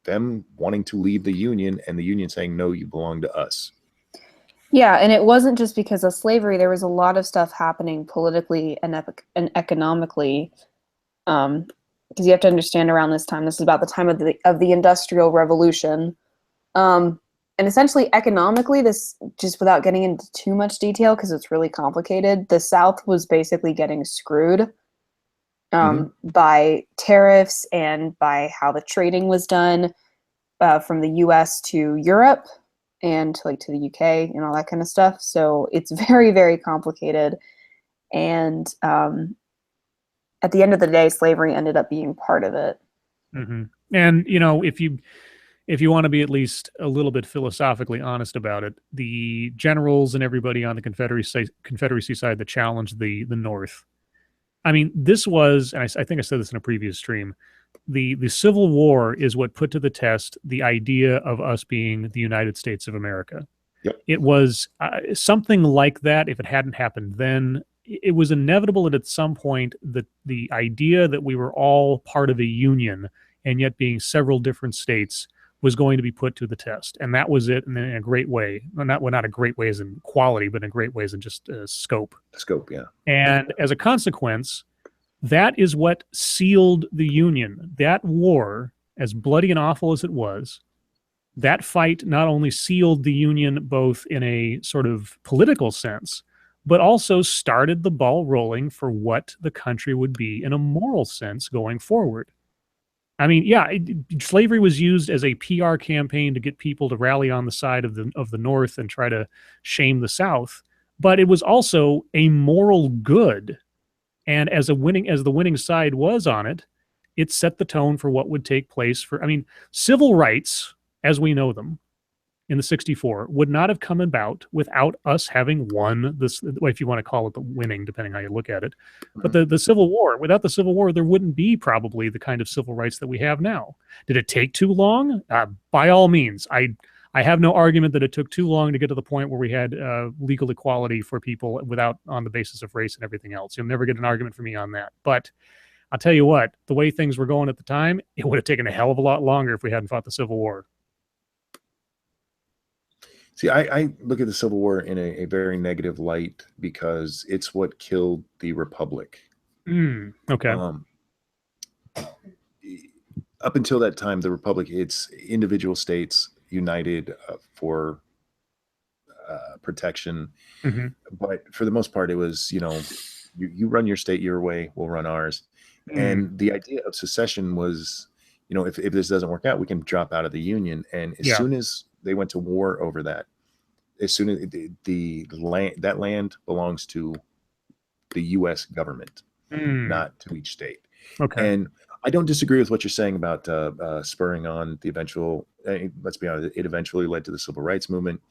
them wanting to leave the Union and the Union saying, no, you belong to us. Yeah, and it wasn't just because of slavery. There was a lot of stuff happening politically and economically. Because you have to understand, around this time, this is about the time of the Industrial Revolution. And essentially, economically, this, just without getting into too much detail, because it's really complicated, the South was basically getting screwed by tariffs and by how the trading was done from the U.S. to Europe and to the UK and all that kind of stuff. So it's very, very complicated. And at the end of the day, slavery ended up being part of it. Mm-hmm. And, if you want to be at least a little bit philosophically honest about it, the generals and everybody on the Confederacy side that challenged the North, I mean, this was, and I think I said this in a previous stream, the Civil War is what put to the test the idea of us being the United States of America. Yep. It was something like that. If it hadn't happened then, it was inevitable that at some point that the idea that we were all part of a union and yet being several different states was going to be put to the test. And that was it in a great way. Not a great way as in quality, but in a great way as in just scope. Scope, yeah. And as a consequence, that is what sealed the Union. That war, as bloody and awful as it was, that fight not only sealed the Union both in a sort of political sense, but also started the ball rolling for what the country would be in a moral sense going forward. I mean, slavery was used as a PR campaign to get people to rally on the side of the North and try to shame the South, but it was also a moral good. And as the winning side was on it, it set the tone for what would take place civil rights, as we know them, in the 64 would not have come about without us having won this, if you want to call it the winning, depending how you look at it. But the Civil War, without the Civil War, there wouldn't be probably the kind of civil rights that we have now. Did it take too long? By all means. I have no argument that it took too long to get to the point where we had legal equality for people on the basis of race and everything else. You'll never get an argument from me on that. But I'll tell you what, the way things were going at the time, it would have taken a hell of a lot longer if we hadn't fought the Civil War. See, I look at the Civil War in a very negative light because it's what killed the Republic. Okay. Up until that time, the Republic, it's individual states united for protection. Mm-hmm. But for the most part, it was, you run your state your way, we'll run ours. And the idea of secession was, if this doesn't work out, we can drop out of the Union. And as soon as they went to war over that, as soon as that land belongs to the U.S. government, not to each state. Okay. And I don't disagree with what you're saying about spurring on the eventual. Let's be honest, it eventually led to the civil rights movement.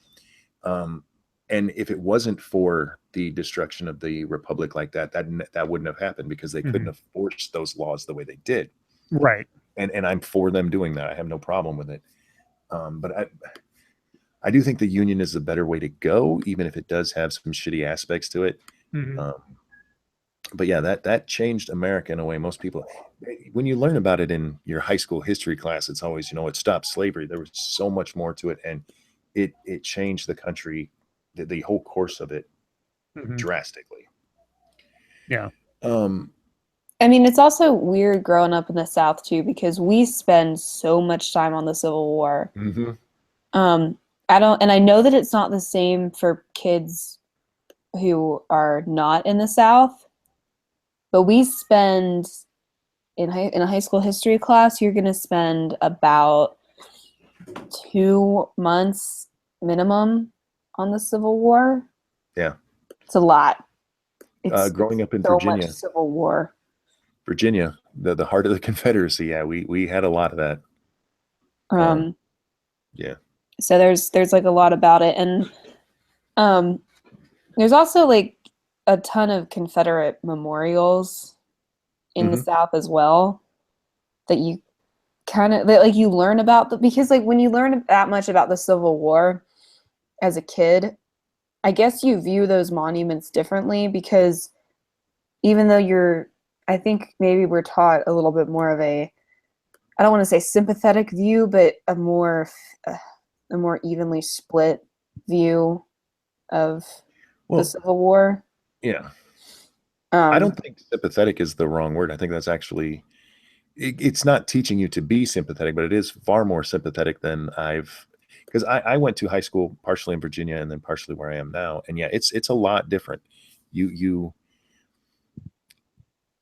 And if it wasn't for the destruction of the Republic like that wouldn't have happened because they couldn't have forced those laws the way they did. Right. And I'm for them doing that. I have no problem with it. But I do think the Union is the better way to go, even if it does have some shitty aspects to it. But yeah, that changed America in a way. Most people, when you learn about it in your high school history class, it's always, it stopped slavery. There was so much more to it. And it changed the country, the whole course of it drastically. Yeah. It's also weird growing up in the South too, because we spend so much time on the Civil War. And I know that it's not the same for kids who are not in the South, but we spend in a high school history class, you're going to spend about 2 months minimum on the Civil War. Yeah. It's a lot. It's growing up in so Virginia, much Civil War. Virginia, the heart of the Confederacy. Yeah, we had a lot of that. Yeah. So there's like a lot about it, and there's also like a ton of Confederate memorials in the South as well that you kind of like you learn about because like when you learn that much about the Civil War as a kid, I guess you view those monuments differently because even though I think maybe we're taught a little bit more of a, I don't want to say sympathetic view, but a more evenly split view of the Civil War. Yeah. I don't think sympathetic is the wrong word. I think that's actually, it's not teaching you to be sympathetic, but it is far more sympathetic than because I went to high school partially in Virginia and then partially where I am now. And yeah, it's a lot different.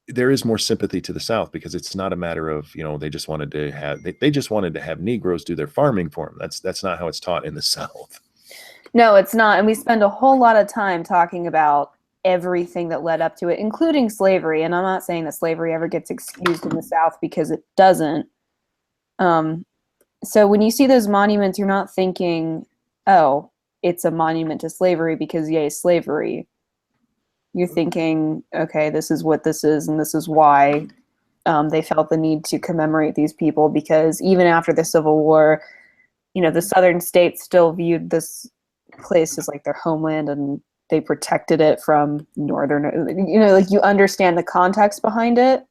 There is more sympathy to the South because it's not a matter of, they just wanted to have Negroes do their farming for them. That's not how it's taught in the South. No, it's not. And we spend a whole lot of time talking about everything that led up to it, including slavery. And I'm not saying that slavery ever gets excused in the South because it doesn't. So when you see those monuments, you're not thinking, oh, it's a monument to slavery because yay, slavery. You're thinking, okay, this is what this is, and this is why they felt the need to commemorate these people, because even after the Civil War, the Southern states still viewed this place as like their homeland, and they protected it from Northern, like you understand the context behind it.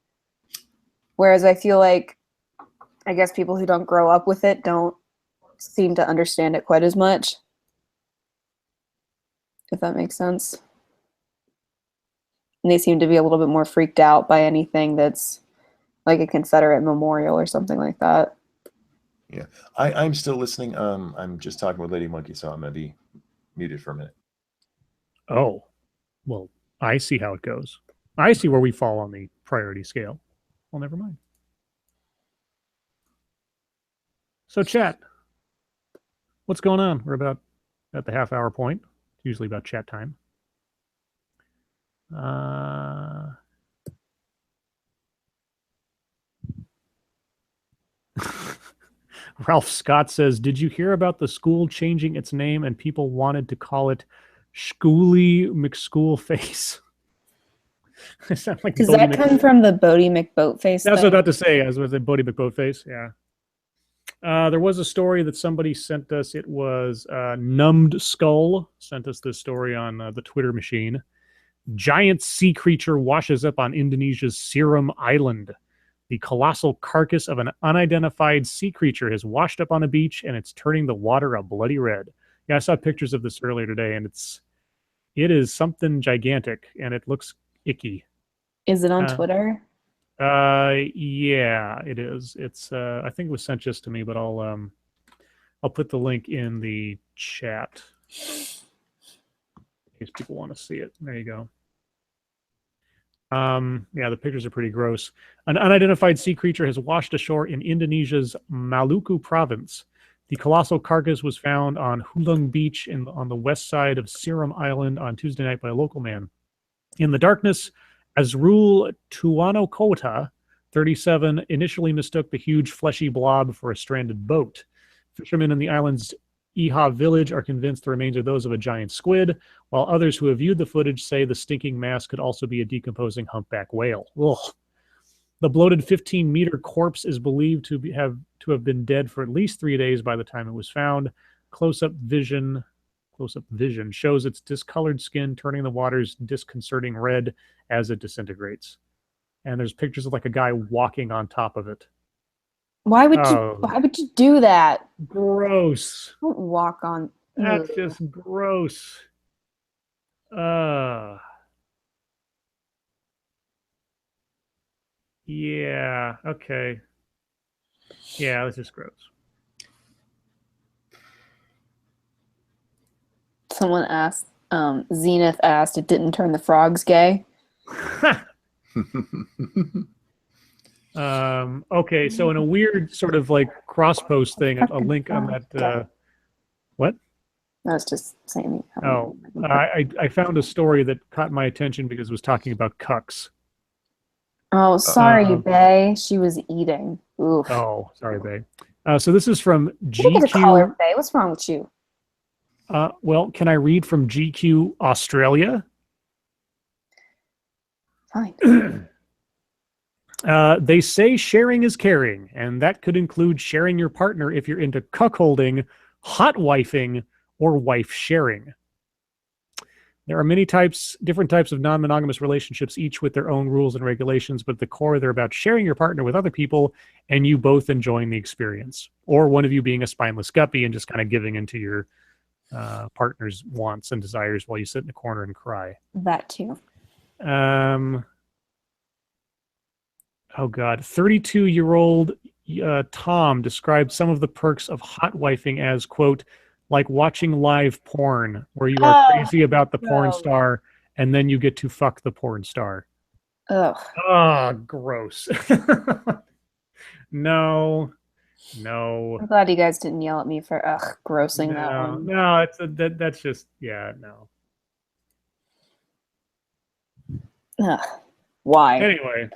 Whereas I feel like, I guess people who don't grow up with it don't seem to understand it quite as much, if that makes sense. And they seem to be a little bit more freaked out by anything that's like a Confederate memorial or something like that. Yeah, I'm still listening. I'm just talking with Lady Monkey, so I'm gonna be muted for a minute. Oh, well, I see how it goes. I see where we fall on the priority scale. Well, never mind. So, chat, what's going on? We're about at the half-hour point. It's usually about chat time. Ralph Scott says, did you hear about the school changing its name and people wanted to call it Schooly McSchoolface? Does that come from the Bodie McBoatface? That's what I was about to say. I was with the Bodie McBoatface. Yeah. There was a story that somebody sent us. It was Numbed Skull sent us this story on the Twitter machine. Giant sea creature washes up on Indonesia's Seram Island. The colossal carcass of an unidentified sea creature has washed up on a beach, and it's turning the water a bloody red. Yeah, I saw pictures of this earlier today, and it is something gigantic, and it looks icky. Is it on Twitter? Yeah, it is. It's I think it was sent just to me, but I'll put the link in the chat in case people want to see it. There you go. Yeah, the pictures are pretty gross. An unidentified sea creature has washed ashore in Indonesia's Maluku province. The colossal carcass was found on Hulung Beach on the west side of Seram Island on Tuesday night by a local man. In the darkness, Azrul Tuano Kota, 37, initially mistook the huge fleshy blob for a stranded boat. Fishermen in the island's Iha village are convinced the remains are those of a giant squid, while others who have viewed the footage say the stinking mass could also be a decomposing humpback whale. Ugh. The bloated 15-meter corpse is believed to have been dead for at least 3 days by the time it was found. Close-up vision shows its discolored skin turning the water's disconcerting red as it disintegrates. And there's pictures of like a guy walking on top of it. Why would you do that? Gross. Don't walk on. That's just gross. Yeah, okay. Yeah, that's just gross. Someone asked, Zenith asked, it didn't turn the frogs gay. Okay, so in a weird sort of like cross post thing, a link on that. What? I was just saying. Oh, I found a story that caught my attention because it was talking about cucks. Oh, sorry, Bae. She was eating. Oof. Oh, sorry, Bae. So this is from Look at the collar, GQ. Faye. What's wrong with you? Well, can I read from GQ Australia? Fine. They say sharing is caring, and that could include sharing your partner if you're into cuckolding, hot wifing, or wife sharing. There are many different types of non-monogamous relationships, each with their own rules and regulations, but at the core, they're about sharing your partner with other people and you both enjoying the experience. Or one of you being a spineless guppy and just kind of giving into your partner's wants and desires while you sit in the corner and cry. That too. Oh God, 32-year-old Tom described some of the perks of hot wifing as, quote, like watching live porn, where you are crazy about the porn star and then you get to fuck the porn star. Ugh. Oh, gross. No. I'm glad you guys didn't yell at me for grossing that one. No, that's just, yeah, no. Ugh. Why? Anyway,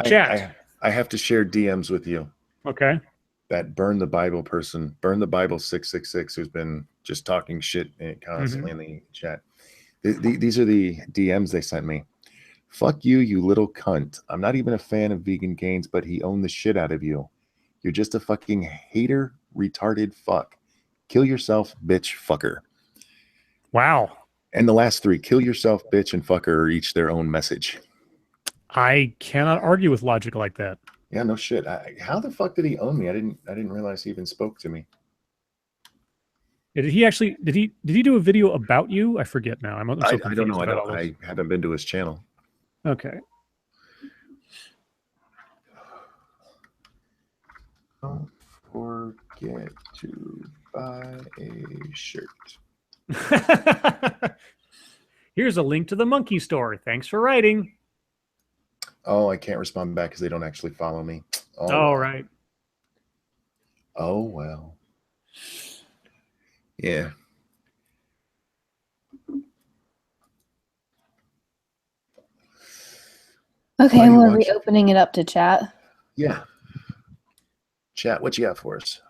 chat. I have to share DMs with you. Okay. That Burn the Bible person, Burn the Bible 666, who's been just talking shit constantly in the chat. These are the DMs they sent me. Fuck you, you little cunt. I'm not even a fan of Vegan Gains, but he owned the shit out of you. You're just a fucking hater, retarded fuck. Kill yourself, bitch, fucker. Wow. And the last three, kill yourself, bitch, and fucker, are each their own message. I cannot argue with logic like that. Yeah, no shit. How the fuck did he own me? I didn't realize he even spoke to me. Did he do a video about you? I forget now. I'm so I don't know. I haven't been to his channel. Okay. Don't forget to buy a shirt. Here's a link to the monkey store. Thanks for writing. Oh, I can't respond back because they don't actually follow me. Oh, right. Oh, well. Yeah. Okay, we're reopening it up to chat. Yeah. Chat, what you got for us?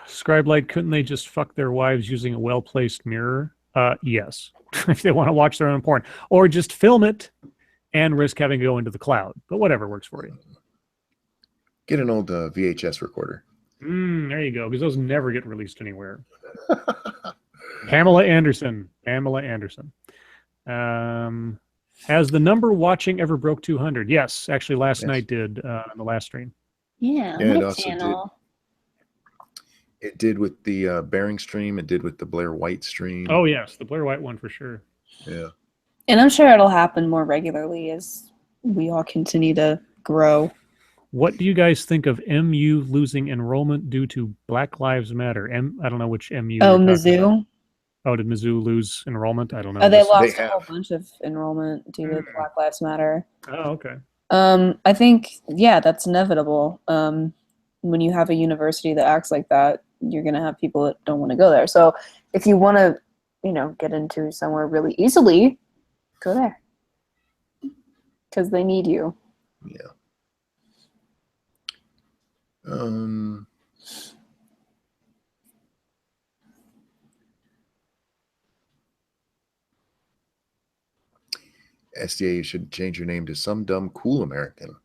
Scribe Light, couldn't they just fuck their wives using a well-placed mirror? Yes. If they want to watch their own porn. Or just film it and risk having to go into the cloud. But whatever works for you. Get an old VHS recorder. There you go, because those never get released anywhere. Pamela Anderson. Has the number watching ever broke 200? Yes, actually last night did on the last stream. Yeah, it also channel. It did with the Bering stream. It did with the Blair White stream. Oh, yes, the Blair White one for sure. Yeah. And I'm sure it'll happen more regularly as we all continue to grow. What do you guys think of MU losing enrollment due to Black Lives Matter? I don't know which MU. Oh, Mizzou. Oh, did Mizzou lose enrollment? I don't know. Oh, they lost a whole bunch of enrollment due to Black Lives Matter. Oh, okay. I think, yeah, that's inevitable. When you have a university that acts like that, you're going to have people that don't want to go there. So if you want to, get into somewhere really easily, go there. Because they need you. Yeah. SDA, you should change your name to Some Dumb Cool American.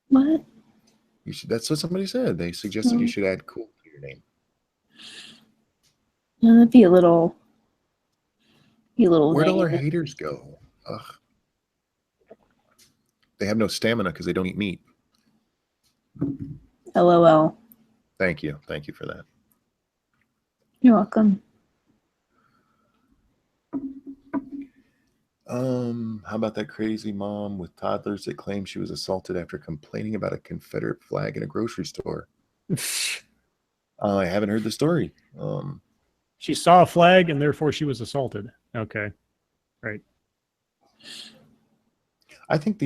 What? You should. That's what somebody said. They suggested you should add cool to your name. Yeah, that'd be a little. Where'd all our haters go? Ugh. They have no stamina because they don't eat meat. LOL. Thank you for that. You're welcome. How about that crazy mom with toddlers that claimed she was assaulted after complaining about a Confederate flag in a grocery store? I haven't heard the story. She saw a flag and therefore she was assaulted. Okay, right. I think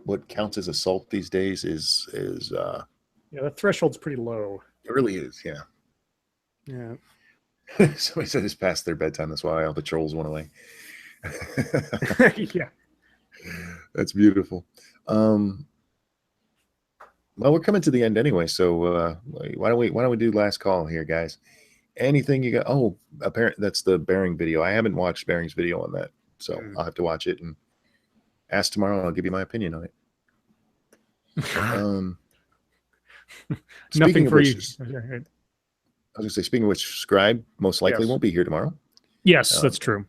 what counts as assault these days is yeah, the threshold's pretty low. It really is, yeah. Yeah. Somebody said it's past their bedtime. That's why all the trolls went away. Yeah. That's beautiful. Well, we're coming to the end anyway, so why don't we do last call here, guys? Anything you got? Oh, apparently that's the Bearing video. I haven't watched Bearing's video on that, so I'll have to watch it and ask tomorrow. I'll give you my opinion on it. Nothing for you. I was gonna say, speaking of which, Scribe most likely won't be here tomorrow. Yes, that's true.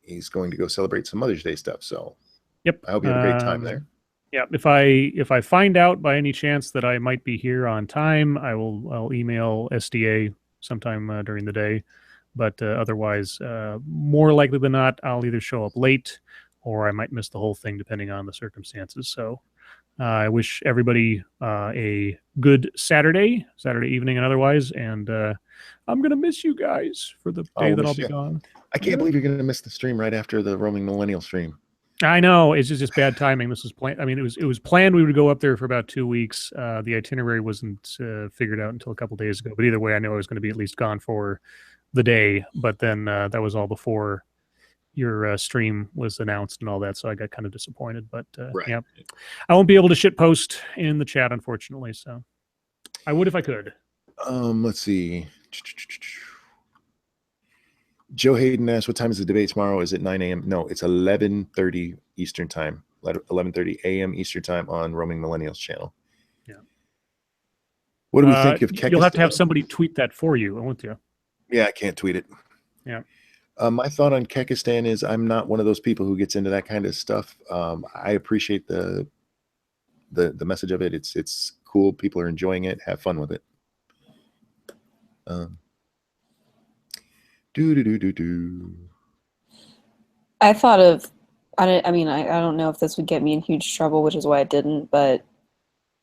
He's going to go celebrate some Mother's Day stuff. So, yep. I hope you have a great time there. Yeah, if I find out by any chance that I might be here on time, I'll email SDA sometime during the day. But otherwise, more likely than not, I'll either show up late or I might miss the whole thing depending on the circumstances. So I wish everybody a good Saturday evening and otherwise. And I'm going to miss you guys for the day that I'll be gone. I can't believe you're going to miss the stream right after the Roaming Millennial stream. I know, it's just bad timing. This was planned. I mean, it was planned we would go up there for about 2 weeks. The itinerary wasn't figured out until a couple days ago. But either way, I knew I was going to be at least gone for the day. But then that was all before your stream was announced and all that. So I got kind of disappointed. But yeah, I won't be able to shit post in the chat, unfortunately. So I would if I could. Let's see. Joe Hayden asked, what time is the debate tomorrow? Is it 9 a.m.? No, it's 11:30 Eastern time, 11:30 a.m. Eastern time on Roaming Millennials channel. Yeah. What do we think of Kekistan? You'll have to have somebody tweet that for you, won't you? Yeah, I can't tweet it. Yeah. My thought on Kekistan is I'm not one of those people who gets into that kind of stuff. I appreciate the message of it. It's cool. People are enjoying it. Have fun with it. I thought of, I mean, I don't know if this would get me in huge trouble, which is why I didn't, but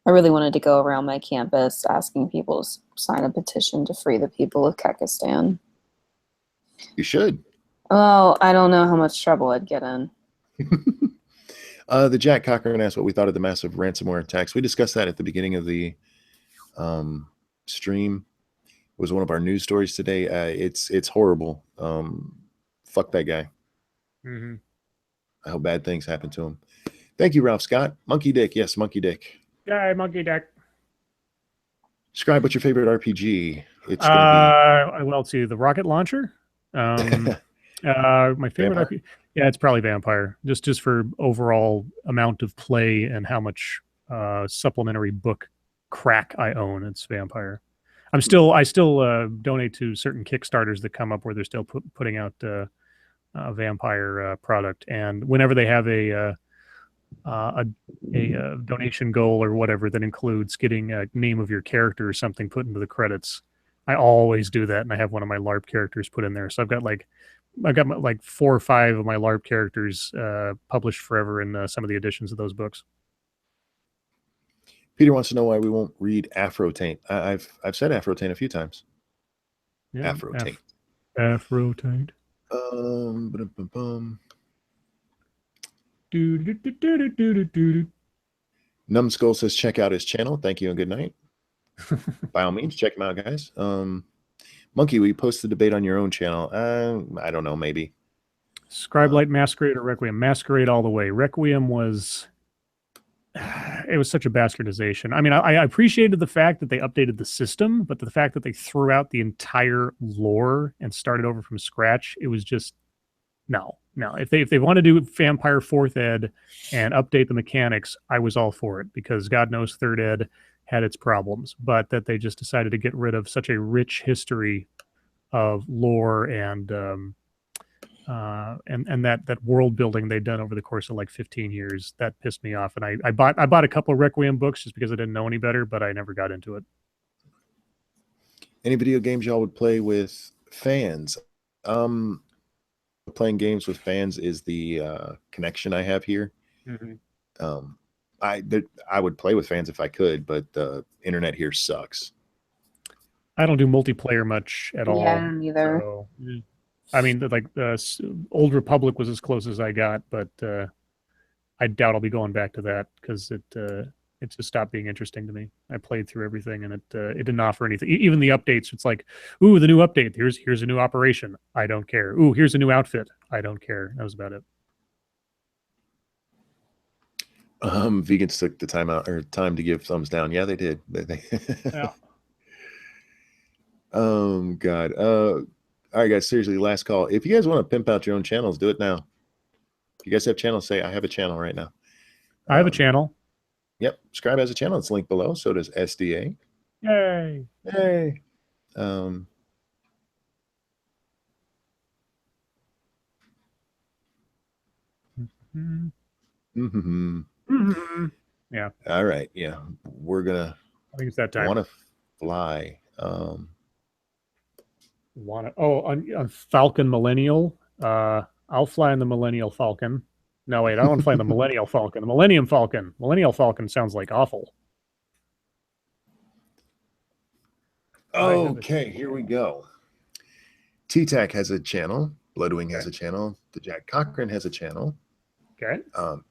I really wanted to go around my campus asking people to sign a petition to free the people of Kekistan. You should. Well, I don't know how much trouble I'd get in. The Jack Cochran asked what we thought of the massive ransomware attacks. We discussed that at the beginning of the stream. It was one of our news stories today. It's horrible. Fuck that guy. Mm-hmm. I hope bad things happen to him. Thank you, Ralph Scott. Monkey Dick. Yes, Monkey Dick. Yeah, Monkey Dick. Scribe, what's your favorite RPG? It's gonna be... well, let's see, the rocket launcher. My favorite RPG. Yeah, it's probably Vampire. Just for overall amount of play and how much supplementary book crack I own. It's Vampire. I still donate to certain Kickstarters that come up where they're still putting out a Vampire product, and whenever they have a donation goal or whatever that includes getting a name of your character or something put into the credits, I always do that, and I have one of my LARP characters put in there. So I've got like 4 or 5 of my LARP characters published forever in some of the editions of those books. Peter wants to know why we won't read Afro Taint. I've said Afro Taint a few times. Yeah, Afro Taint. Afro Taint. Numbskull says check out his channel. Thank you and good night. By all means, check him out, guys. Monkey, will you post the debate on your own channel? I don't know, maybe. Scribe Light Masquerade or Requiem? Masquerade all the way. Requiem was... it was such a bastardization. I mean, I appreciated the fact that they updated the system, but the fact that they threw out the entire lore and started over from scratch, it was just no. If they want to do Vampire 4th Ed and update the mechanics, I was all for it, because God knows 3rd Ed had its problems, but that they just decided to get rid of such a rich history of lore and that world building they'd done over the course of like 15 years, that pissed me off. And I bought a couple of Requiem books just because I didn't know any better, but I never got into it. Any video games y'all would play with fans? Playing games with fans is the connection I have here. Mm-hmm. I would play with fans if I could, but the internet here sucks. I don't do multiplayer much at all. Yeah, neither. So, I mean, like Old Republic was as close as I got, but I doubt I'll be going back to that because it just stopped being interesting to me. I played through everything, and it didn't offer anything. Even the updates, it's like, ooh, the new update. Here's a new operation. I don't care. Ooh, here's a new outfit. I don't care. That was about it. Vegans took the time to give thumbs down. Yeah, they did. Yeah. God. All right, guys. Seriously, last call. If you guys want to pimp out your own channels, do it now. If you guys have channels, say I have a channel right now. I have a channel. Yep, Scribe has a channel. It's linked below. So does SDA. Yay! Hey. Yeah. All right. Yeah, we're gonna. I think it's that time. Want to fly? On Falcon Millennial. I'll fly in the Millennial Falcon. No, wait, I don't want to fly in the Millennial Falcon. The Millennium Falcon. Millennial Falcon sounds like awful. Okay, here we go. T-Tac has a channel. Bloodwing has a channel. The Jack Cochran has a channel. Okay.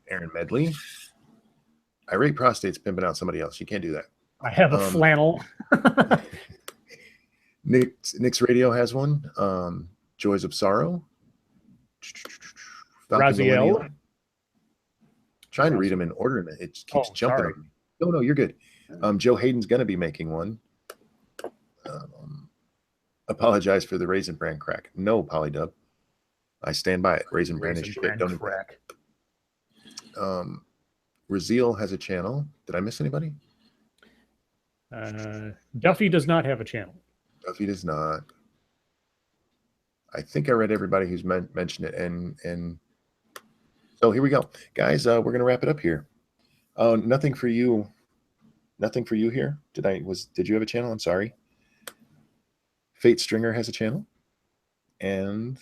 Aaron Medley. Irate Prostate's pimping out somebody else. You can't do that. I have a flannel. Nick's Radio has one. Joys of Sorrow. Raziel. Trying to read them in order and it keeps jumping. No, you're good. Joe Hayden's going to be making one. Apologize for the Raisin Bran crack. No, Polydub. I stand by it. Raisin Bran is shit. Don't crack. Raziel has a channel. Did I miss anybody? Duffy does not have a channel. Duffy does not. I think I read everybody who's mentioned it, and so here we go, guys. We're gonna wrap it up here. Nothing for you. Nothing for you here. Did you have a channel? I'm sorry. Fate Stringer has a channel, and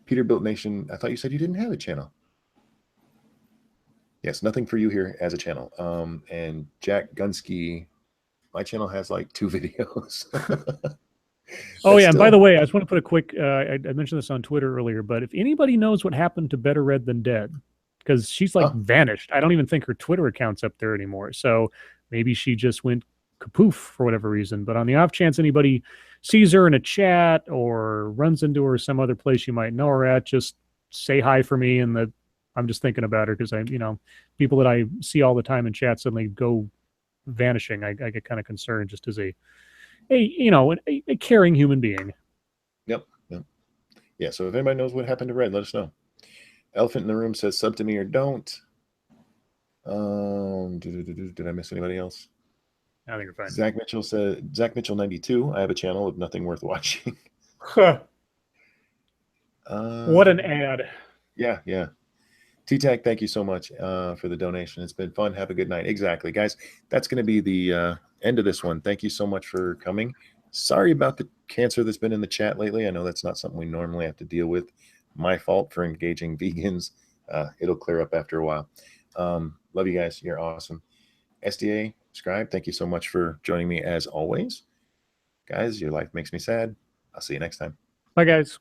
Peterbilt Nation. I thought you said you didn't have a channel. Yes, nothing for you here as a channel. And Jack Gunsky, my channel has like 2 videos. Oh yeah, and by the way, I just want to put a quick. I mentioned this on Twitter earlier, but if anybody knows what happened to Better Red Than Dead, because she's like vanished. I don't even think her Twitter account's up there anymore. So maybe she just went kapoof for whatever reason. But on the off chance anybody sees her in a chat or runs into her some other place you might know her at, just say hi for me. And I'm just thinking about her because people that I see all the time in chat suddenly go vanishing. I get kind of concerned just as a caring human being. Yep. Yeah. So if anybody knows what happened to Red, let us know. Elephant in the Room says sub to me or don't. Did I miss anybody else? I think you're fine. Zach Mitchell said, Zach Mitchell 92. I have a channel of nothing worth watching. What an ad. Yeah. T-Tac, thank you so much for the donation. It's been fun. Have a good night. Exactly, guys. That's going to be the end of this one. Thank you so much for coming. Sorry about the cancer that's been in the chat lately. I know that's not something we normally have to deal with. My fault for engaging vegans. It'll clear up after a while. Love you guys. You're awesome. SDA, Scribe, thank you so much for joining me as always. Guys, your life makes me sad. I'll see you next time. Bye, guys.